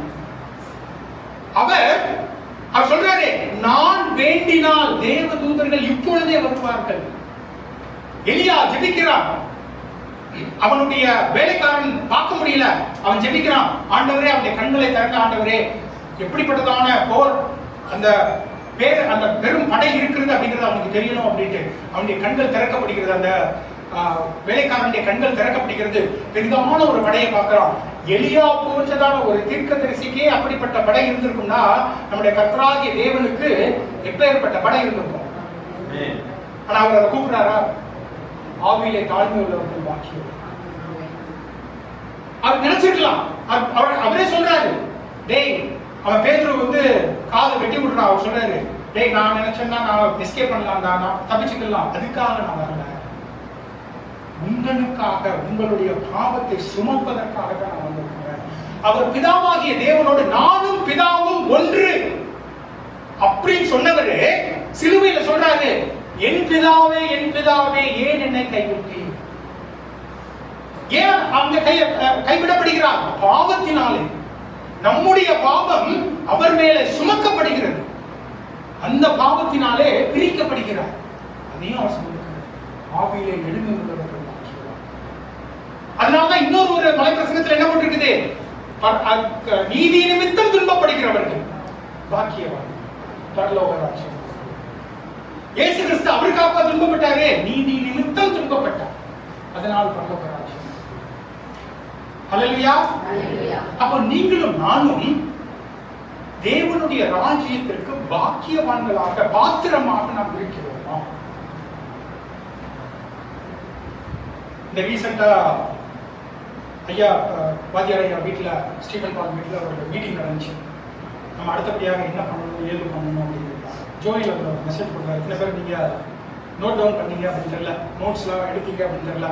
அவர் சொல்றாரு, நான் வேண்டினால் தேவ தூதர்கள் இப்பொழுதே வருவார்கள். எலியா ஜெபிக்கிறான், அவனுடைய வேலைக்காரன் பார்க்க முடியல, அவன் ஜெபிக்கிறான், ஆண்டவரே அவனுடைய கண்களை திறந்த ஆண்டவரே, எப்படிப்பட்டதான போர், அந்த பெரும் படை இருக்கிறது அப்படிங்கிறது அவனுக்கு தெரியணும் அப்படின்ட்டு அவனுடைய கண்கள் திறக்கப்படுகிறது. அந்த வேலைக்காரனுடைய கண்கள் திறக்கப்படுகிறது. பெரிதான ஒரு படையை பார்க்கிறான். எலியா போன்றதான ஒரு தீர்க்கதரிசிக்கே அப்படிப்பட்ட படை இருந்திருக்கும்னா நம்முடைய கர்த்தராகிய தேவனுக்கு எப்பேற்பட்ட படை இருந்திருக்கும். ஆனா அவர் அதை கூப்பிடுறாரா? ஆவியிலே தாழ்மை உள்ளவர்கள் பாக்கியம். அவர் நினைச்சிருக்கலாம். அவரே சொல்றாரு, டேய் அவன் பேதுரு காதை வெட்டி விடுறான். அவர் சொல்றாரு, டேய் நான் நினைச்சேன்னா நான் எஸ்கேப் பண்ணலாம் தான், நான் தப்பிச்சுக்கலாம், அதுக்காக நான் வரல, உங்களுக்காக உங்களுடைய பாவத்தை சுமப்பதற்காக தான் நான் வந்திருக்கிறேன். அவர் பிதாவாகிய தேவனோடு நானும் பிதாவும் ஒன்று அப்படின்னு சொன்னவரு சிலுவையில சொல்றாரு, என் பிதாவே என் பிதாவே ஏன் என்னை கைவிட்டீர்? ஏன் அவங்க கைவிடப்படுகிறார்? பாவத்தினாலே. நம்முடைய பாவம் அவர் மேலே சுமக்கப்படுகிறது, அந்த பாவத்தினாலே பிரிக்கப்படுகிறார். அதையும் அவர் சொல்லியிருக்கிறார், ஆவியிலே எளிமை உள்ளவர்கள். அதனாலதான் இன்னொரு மலை பிரசங்கத்தில் என்ன போட்டிருக்குது? நீதி நிமித்தம் துன்பப்படுகிறவர்கள் பாக்கியவான்கள், பரலோக ராஜ்யம். இயேசு கிறிஸ்து அவருக்காக துன்பப்பட்டாரே, நீதி நிமித்தம் துன்பப்பட்டார், அதனால் பரலோக ராஜ்யம். ஹல்லேலூயா. அப்ப நீங்களும் நானும் தேவனுடைய ராஜ்யத்திற்கு பாக்கியவான்களாக பாத்திரமாக நாம் இருக்கிறோமா? இந்த ரீசெண்டா ஐயா வாத்தியார் ஐயா வீட்டில், ஸ்டீஃபன் பால் வீட்டில் ஒரு மீட்டிங் நடந்துச்சு. நம்ம அடுத்தபடியாக என்ன பண்ணணும் ஏது பண்ணணும் அப்படிங்கிறதா ஜோயில் ஒரு மெசேஜ் கொடுத்தாரு. சில பேர் நீங்கள் நோட் டவுன் பண்ணீங்க அப்படின்னு தெரியல, நோட்ஸ்லாம் எடுத்தீங்க அப்படின்னு தெரியல.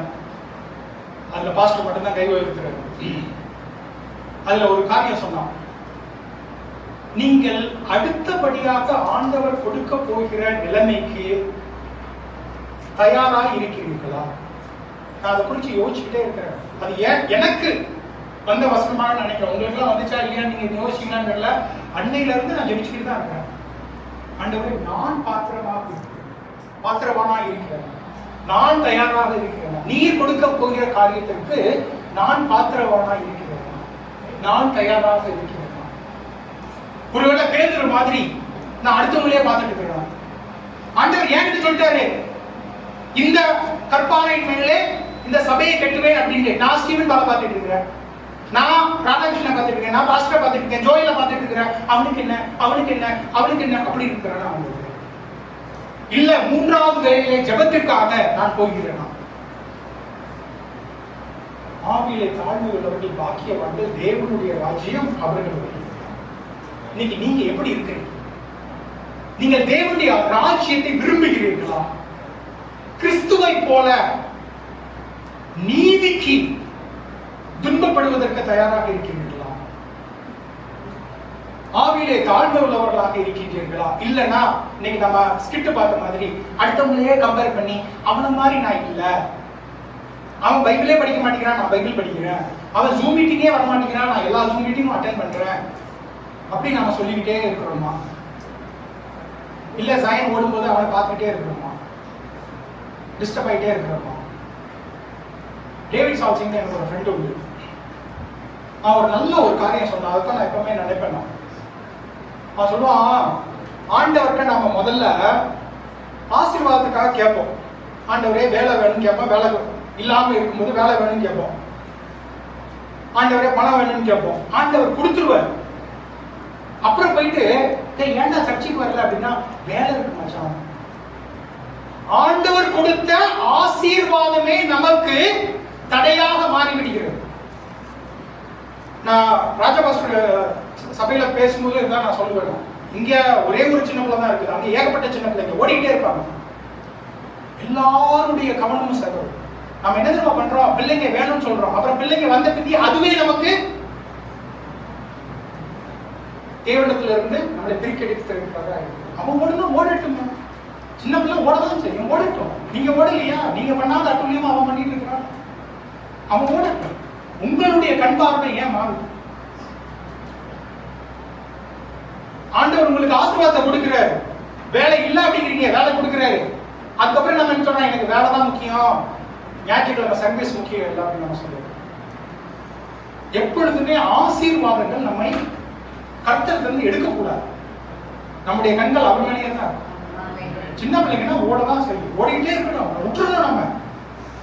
அதில் பாஸ்டர் மட்டும்தான் கை உயர்த்துறாரு. அதில் ஒரு காரியம் சொன்னான், நீங்கள் அடுத்தபடியாக ஆண்டவர் கொடுக்க போகிற நிலைமைக்கு தயாராக இருக்கிறீர்களா? நான் அதை குறித்து யோசிச்சுக்கிட்டே இருக்கிறேன். அது எனக்கு வந்த வசனமாக நினைக்கிறேன். உங்களுக்கு எல்லாம் வந்துச்சா இல்லையா நீங்க யோசிச்சீங்களான்னு தெரியல. அன்னையில இருந்து நான் ஜெபிச்சுக்கிட்டு தான் இருக்கிறேன். ஆண்டவரே, நான் பாத்திரவானா இருக்கிறேன், நான் தயாராக இருக்கிறேன், நீர் கொடுக்க போகிற காரியத்திற்கு நான் பாத்திரவானா இருக்கிறேன், நான் தயாராக இருக்கிறேன். ஒருவேளை பேதுரு மாதிரி நான் அடுத்தவங்களே பார்த்துட்டு இருக்கிறேன். ஆண்டவர் என்கிட்ட சொல்லிட்டாரு, இந்த கற்பாறையின் மேலே இந்த சபையை கட்டுவேன் அப்படின்னு. நான் ஸ்டீவன் பாலை பார்த்துட்டு இருக்கிறேன், நான் ராதாகிருஷ்ணனை பார்த்துட்டு இருக்கேன், நான் பாஸ்டரை பார்த்துட்டு இருக்கேன், ஜோயில பார்த்துட்டு இருக்கிறேன். அவனுக்கு என்ன அவனுக்கு என்ன அவனுக்கு என்ன அப்படி இருக்கிறேன். இல்ல மூன்றாவது வேலையிலே ஜெபத்திற்காக நான் போகிறேன். ஆவியிலே தாழ்மை உள்ளவர்கள் பாக்கியவான்கள், தேவனுடைய ராஜ்யம் அவர்களுடைய. இன்னைக்கு நீங்க எப்படி இருக்கிறீங்க? நீங்கள் தேவனுடைய ராஜ்யத்தை விரும்புகிறீர்களா? கிறிஸ்துவை போல நீதிக்கு துன்பப்படுவதற்கு தயாராக இருக்கிறீர்களா? ஆவியிலே தாழ்மை உள்ளவர்களாக இருக்கின்றீர்களா? இல்லைன்னா இன்னைக்கு நம்ம ஸ்கிரிப்ட் பார்த்த மாதிரி அடுத்தவங்களையே கம்பேர் பண்ணி அவன மாதிரி நான் இல்ல, அவன் பைபிளே படிக்க மாட்டேங்கிறான், நான் பைபிள் படிக்கிறேன், அவன் ஜூம் மீட்டிங்கே வர மாட்டேங்கிறான், நான் எல்லா ஜூம் மீட்டிங்கும் அட்டென்ட் பண்றேன், அப்படி நாம சொல்லிக்கிட்டே இருக்கிறோமா? இல்ல ஜாயன் ஓடும்போது அவனை பார்த்துக்கிட்டே இருக்கிறோமா, டிஸ்டர்ப் ஆகிட்டே இருக்கிறோமா. டேவிட் சால்சிங் எனக்கு ஒரு ஃப்ரெண்டு உண்டு. அவன் ஒரு நல்ல ஒரு காரியம் சொன்னான், அதுதான் நான் எப்பவுமே நினைப்பேன். அவன் சொல்லுவான், ஆண்டவர்கிட்ட நாம முதல்ல ஆசீர்வாதத்துக்காக கேட்போம். ஆண்டவரே வேலை வேணும்னு கேட்போம், வேலை இல்லாம இருக்கும்போது வேலை வேணும்னு கேட்போம். ஆண்டவரே பணம் வேணும்னு கேட்போம், ஆண்டவர் கொடுத்துருவார். அப்புறம் போயிட்டு ஏன்டா சர்ச்சைக்கு வரல அப்படின்னா வேலை இருக்கு மச்சான். ஆண்டவர் கொடுத்த ஆசீர்வாதமே நமக்கு தடையாக மாறிவிடுகிறது. நான் ராஜபாஸ்கர் சபையில பேசும்போது இருந்தா நான் சொல்லுவேன், இங்க ஒரே ஒரு சின்ன பிள்ளை தான் இருக்குது, அங்க ஏகப்பட்ட சின்ன பிள்ளைங்க ஓடிக்கிட்டே இருப்பாங்க. எல்லாருடைய கவனமும் சகோதரர். நம்ம என்ன தெரியுமா பண்றோம், பிள்ளைங்க வேணும்னு சொல்றோம், அப்புறம் பிள்ளைங்க வந்த பிந்தி அதுவே நமக்கு தேவனத்துல இருந்து நம்மளை பிரிக்கெடுக்கிறதுக்காக இருக்கு. அவன் ஓடணும், ஓடட்டும். சின்ன பிள்ளை ஓடதான் செய்யும், ஓடட்டும். நீங்க ஓடலையா, நீங்க பண்ணாத அட்டுலியமா அவன் பண்ணிட்டு இருக்கிறான், அவன் ஓடட்டும். உங்களுடைய கண் பார்வை ஏன் மாறுது? ஆண்டவர் உங்களுக்கு ஆசீர்வாதத்தை கொடுக்கிறாரு, வேலை இல்லை அப்படிங்கிறீங்க, வேலை கொடுக்கிறாரு. அதுக்கப்புறம் நம்ம என்ன சொல்றோம், எனக்கு வேலை தான் முக்கியம், ஞாயிற்றுக்கிழமை சர்வீஸ் முக்கியம் இல்லை அப்படின்னு நம்ம சொல்லுவோம். எப்பொழுதுமே ஆசீர்வாதங்கள் நம்மை கர்த்தரிலிருந்து எடுக்கக்கூடாது. நம்முடைய கண்கள் அவர் மேலேயே தான் இருக்கும். சின்ன பிள்ளைங்கன்னா ஓடதான் செய்யும், ஓடிக்கிட்டே இருக்கணும், விட்டுறணும். நம்ம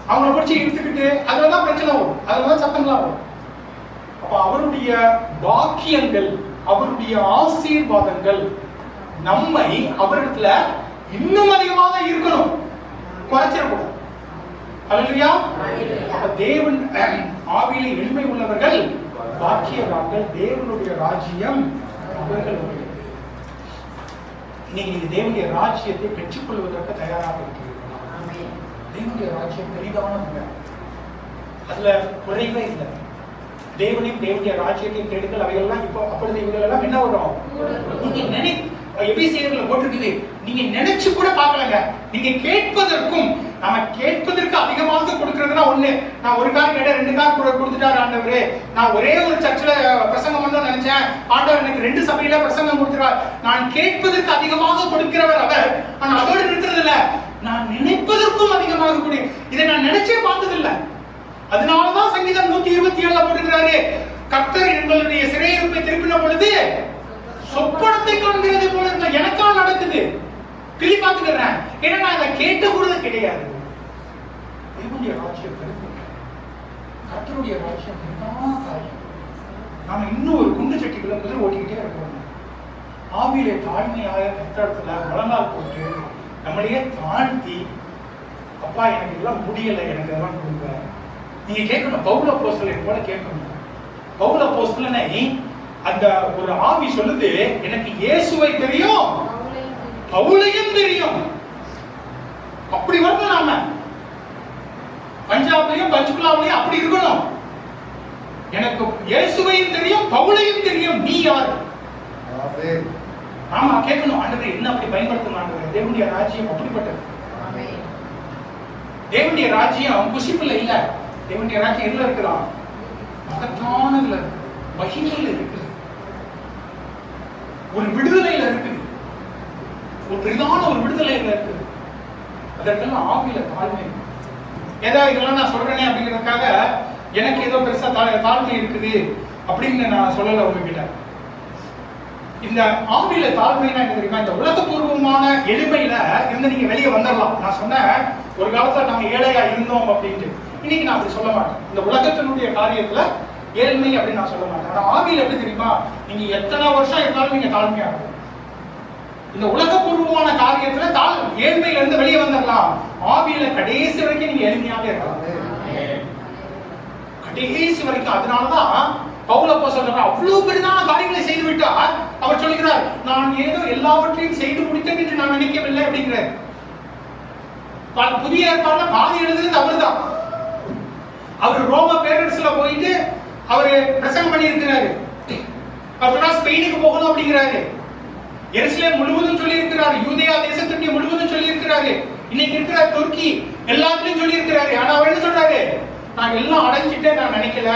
அவங்கள பிடிச்சி இழுத்துக்கிட்டு அதுலதான் பிரச்சனை வரும், அதுலதான் சத்தங்களா வரும். அப்ப அவருடைய பாக்கியங்கள், அவருடைய ஆசீர்வாதங்கள் நம்மை அவரிடத்துல இன்னும் அதிகமாக இருக்கணும், குறைச்சிடக்கூடாது. அல்லேலூயா. தேவன் ஆவியிலே எளிமை உள்ளவர்கள் பாக்கியவான்கள், தேவனுடைய ராஜ்யம் அவர்களுடையது. நீங்க தேவனுடைய ராஜ்யத்தை பெற்றுக்கொள்வதற்கு தயாராக இருக்கிறீர்கள். தேவனுடைய ராஜ்யம் பெரிதானது, அதுல குறைவே இல்லை. தேவனையும் தேவனுடைய ராஜ்யத்தையும் தேடுங்கள், அவைகள்லாம் இப்போ அப்பொழுது இவர்கள் எல்லாம் என்ன வரும், நீங்க எபிசியர்ல போட்டிருக்குது, நீங்க நினைச்சு கூட பார்க்கலங்க. நீங்க கேட்பதற்கும், நம்ம கேட்பதற்கு அதிகமாக கொடுக்கறதுனா ஒண்ணு. நான் ஒரு கார் கேட்டேன், 2 கார் கொடுத்துட்டாரு ஆண்டவரே. நான் ஒரே ஒரு சர்ச்சில் பிரசங்கம் பண்ணணும்னு நினைச்சேன், ஆண்டவர் எனக்கு 2 சபையில பிரசங்கம் கொடுத்துறார். நான் கேட்பதற்கு அதிகமாக கொடுக்கிறவர் அவர். ஆனா அதோடு நிறுத்துறது இல்ல, நான் நினைப்பதற்கும் அதிகமாக கொடு. இதை நான் நினைச்சே பார்த்தது இல்ல. அதனாலதான் சங்கீதம் 127 போட்டுக்கிறாரு, கர்த்தர் எங்களுடைய சிறையிருப்பை திருப்பின பொழுது சொப்பனத்தை காண்கிறது போல இருந்தா எனக்கா நடக்குது. கிளி பார்த்துக்கிறேன், ஏன்னா நான் அதை கேட்ட கூட கிடையாது. தேவனுடைய ராஜ்யம் பெருமை, கர்த்தருடைய ராஜ்யம் பெருமான காரியம். நாம இன்னும் ஒரு குண்டு சட்டிக்குள்ள குதிரை ஓட்டிக்கிட்டே இருக்கோம். ஆவியிலே தாழ்மையாக கர்த்தரத்துல முழங்கால் போட்டு நம்மளையே தாழ்த்தி, அப்பா எனக்கு இதெல்லாம் முடியலை, எனக்கு இதெல்லாம் கொடுங்க. நீங்க கேட்கணும், பவுல் அப்போஸ்தலனை போல கேட்கணும். பவுல் அப்போஸ்தலனை அந்த ஒரு ஆவி சொல்லுது, எனக்கு இயேசுவை தெரியும், பவுலையும் தெரியும். அப்படி வரணும். நாம பஞ்சாப்லயும் பஞ்சுகுலாவிலையும் அப்படி இருக்கணும். எனக்கு இயேசுவையும் தெரியும், பவுலையும் தெரியும், நீ யார்? ஆமா கேட்கணும், ஆண்டவரே என்ன அப்படி பயன்படுத்தணும் ஆண்டவரே. தேவனுடைய ராஜ்யம் அப்படிப்பட்டது. தேவனுடைய ராஜ்யம் குசிப்புல இல்ல, தேவனுடைய ராஜ்யம் எதுல இருக்கிறான், மகத்தானதுல இருக்கு, மகிமையில இருக்குது, ஒரு விடுதலையில இருக்குது, ஒரு பெரிதான ஒரு விடுதலையில இருக்குது. அதற்கெல்லாம் ஆவியில தாழ்மை. ஏதோ இதெல்லாம் நான் சொல்றேனே அப்படிங்கிறதுக்காக எனக்கு ஏதோ பெருசா தாழ்மை இருக்குது அப்படின்னு நான் சொல்லல உங்ககிட்ட. இந்த ஆவியில தாழ்மைனா என்ன தெரியுமா, இந்த உலகபூர்வமான எளிமையில இருந்து நீங்க வெளியே வந்துடலாம். நான் சொன்னேன், ஒரு காலத்துல நம்ம ஏழையா இருந்தோம் அப்படின்ட்டு. இன்னைக்கு நான் அப்படி சொல்ல மாட்டேன். இந்த உலகத்தினுடைய காரியத்துல ஏழ்மை அப்படின்னு நான் சொல்ல மாட்டேன். ஆனா ஆவியில எப்படி தெரியுமா, நீங்க எத்தனை வருஷம் இருந்தாலும் நீங்க தாழ்மையா இருக்கும். இந்த உலகபூர்வமான காரியத்துல ஏழ்மையில இருந்து வெளியே வந்துடலாம். ஆவியில கடைசி வரைக்கும் நீங்க எளிமையாக இருக்கலாம், கடைசி வரைக்கும். அதனாலதான் பவுல் அப்போஸ்தலன் அவ்வளவு பெரிதான காரியங்களை செய்து விட்டார். அவர் சொல்கிறார், நான் ஏதோ எல்லாவற்றையும் செய்து முடித்தேன் என்று நான் நினைக்கவில்லை அப்படிங்கிறார். புதிய ஏற்பாடுல பாதி எழுதுறது அவர்தான். அவர் ரோம பேரரசுல போயிட்டு அவரு பிரசங்கம் பண்ணி இருக்கிறாரு. அவர் ஸ்பெயினுக்கு போகணும் அப்படிங்கிறாரு. எருசலேம் முழுவதும் சொல்லி இருக்கிறாரு, யூதேயா தேசத்துடைய முழுவதும் சொல்லி இருக்கிறாரு, இன்னைக்கு இருக்கிற துருக்கி எல்லாத்துலயும் சொல்லி இருக்கிறாரு. ஆனா அவர் என்ன சொல்றாரு, நான் எல்லாம் அடைஞ்சிட்டே நான் நினைக்கல,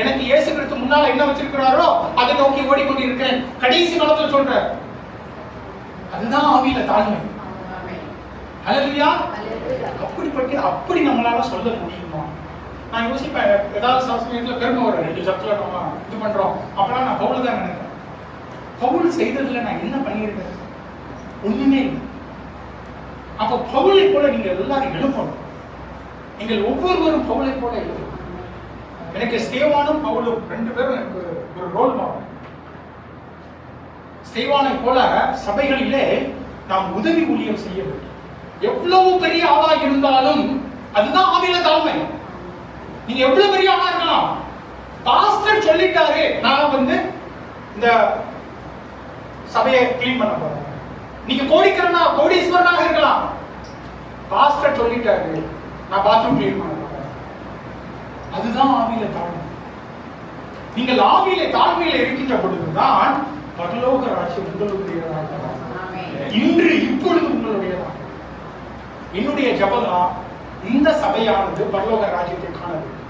எனக்கு இயேசு கிறிஸ்து முன்னால என்ன வச்சிருக்கிறாரோ அதை நோக்கி ஓடிக்கொண்டிருக்கேன். கடைசி காலத்துல சொல்றாரு. அதுதான் ஆவியில தாழ்மை. ஹல்லேலூயா. அப்படி நம்மளால சொல்ல முடியுமா? நான் யோசிப்பேன், ஏதாவது சமயத்துல பெருமை வர 2 சப்தில் நம்ம இது பண்றோம், அப்பெல்லாம் நான் பவுல் தான் நினைக்கிறேன். பவுல் செய்ததுல நான் என்ன பண்ணியிருக்கேன்? ஒண்ணுமே இல்லை. அப்ப பவுலை போல நீங்க எல்லாரும் எழுப்பணும். நீங்கள் ஒவ்வொருவரும் பவுலை போல எழுதணும். எனக்கு ஸ்தேவானும் பவுலும் 2 பேரும் எனக்கு ஒரு ரோல் மாடல். ஸ்தேவானை போல சபைகளிலே நாம் உதவி ஊழியம் செய்ய வேண்டும். எவ்வளவு பெரிய ஆளா இருந்தாலும் அதுதான் ஆவியில தாழ்மை. நீங்க எவ்வளவு பெரிய ஆளா இருக்கலாம், பாஸ்டர் சொல்லிட்டாரு நான் இந்த சபையை கிளீன் பண்ண போறேன். நீங்க கோடீஸ்வரனாக இருக்கலாம், பாஸ்டர் சொல்லிட்டாரு நான் பாத்ரூம் கிளீன் பண்ண போறேன். அதுதான் ஆவியில தாழ்மை. நீங்கள் ஆவியில தாழ்மையில இருக்கின்ற பொழுதுதான் பரலோக ராஜ்யம் உங்களுடையதாக, இன்று இப்பொழுது உங்களுடையதாக. என்னுடைய ஜபம் இந்த சபையானது பரலோக ராஜ்யத்தை காண வேண்டும்.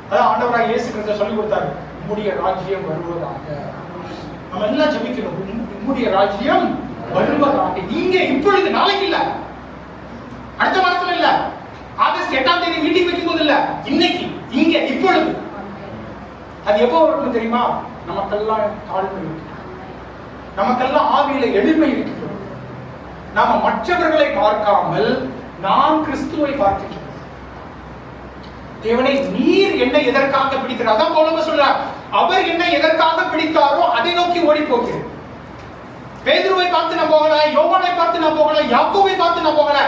அதான் ஆண்டவராக இயேசு கிறிஸ்து சொல்லி கொடுத்தாரு, உம்முடைய ராஜ்யம் வருவதாக. நம்ம எல்லாம் ஜெபிக்கணும், உம்முடைய ராஜ்யம் வருவதாக. இங்க இப்பொழுது, நாளைக்கு இல்ல, அடுத்த வாரத்துல இல்ல, ஆகஸ்ட் 8ஆம் தேதி மீட்டிங் வைக்கும் போது இல்ல, இன்னைக்கு இங்க இப்பொழுது. அது எப்போ வரும் தெரியுமா? நமக்கெல்லாம் தாழ்மை இருக்கு, நமக்கெல்லாம் ஆவியில எளிமை இருக்கிறது. நாம மற்றவர்களை பார்க்காமல் நாம் கிறிஸ்துவை பார்க்கின்றோம். தேவனை நீர் என்னை எதற்காக பிடிக்கிறார்? அதான் பவுல் சொல்றார், அவர் என்னை எதற்காக பிடித்தாரோ அதை நோக்கி ஓடி போகிறேன். பேதுருவை பார்த்து நான் போகல, யோவானை பார்த்து நான் போகல, யாக்கோபை பார்த்து நான் போகல.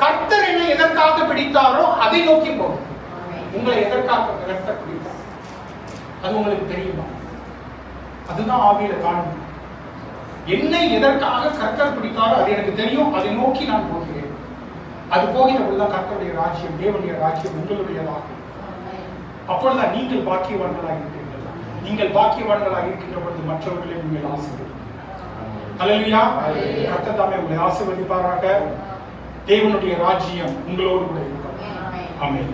கர்த்தர் என்னை எதற்காக பிடித்தாரோ அதை நோக்கி போகிறேன். உங்களை எதற்காக கர்த்தர் பிடித்தார் அது உங்களுக்கு தெரியுமா? அதுதான் ஆவியில தாழ்மை. என்னை எதற்காக கர்த்தர் பிடித்தாரோ அது எனக்கு தெரியும், அதை நோக்கி நான் போகிறேன். அது போகிற பொழுதுதான் கர்த்தருடைய ராஜ்யம், தேவனுடைய ராஜ்யம் உங்களுடையதாக. அப்பொழுதுதான் நீங்கள் பாக்கியவான்களாக இருக்கிறீர்கள். நீங்கள் பாக்கியவான்களாக இருக்கின்ற பொழுது மற்றவர்களை நீங்கள் ஆசீர்வதிப்பீர்கள். ஹல்லேலூயா. கர்த்தர் தாமே உங்களை ஆசீர்வதிப்பாராக. தேவனுடைய ராஜ்யம் உங்களோடு கூட இருப்பார். ஆமென்.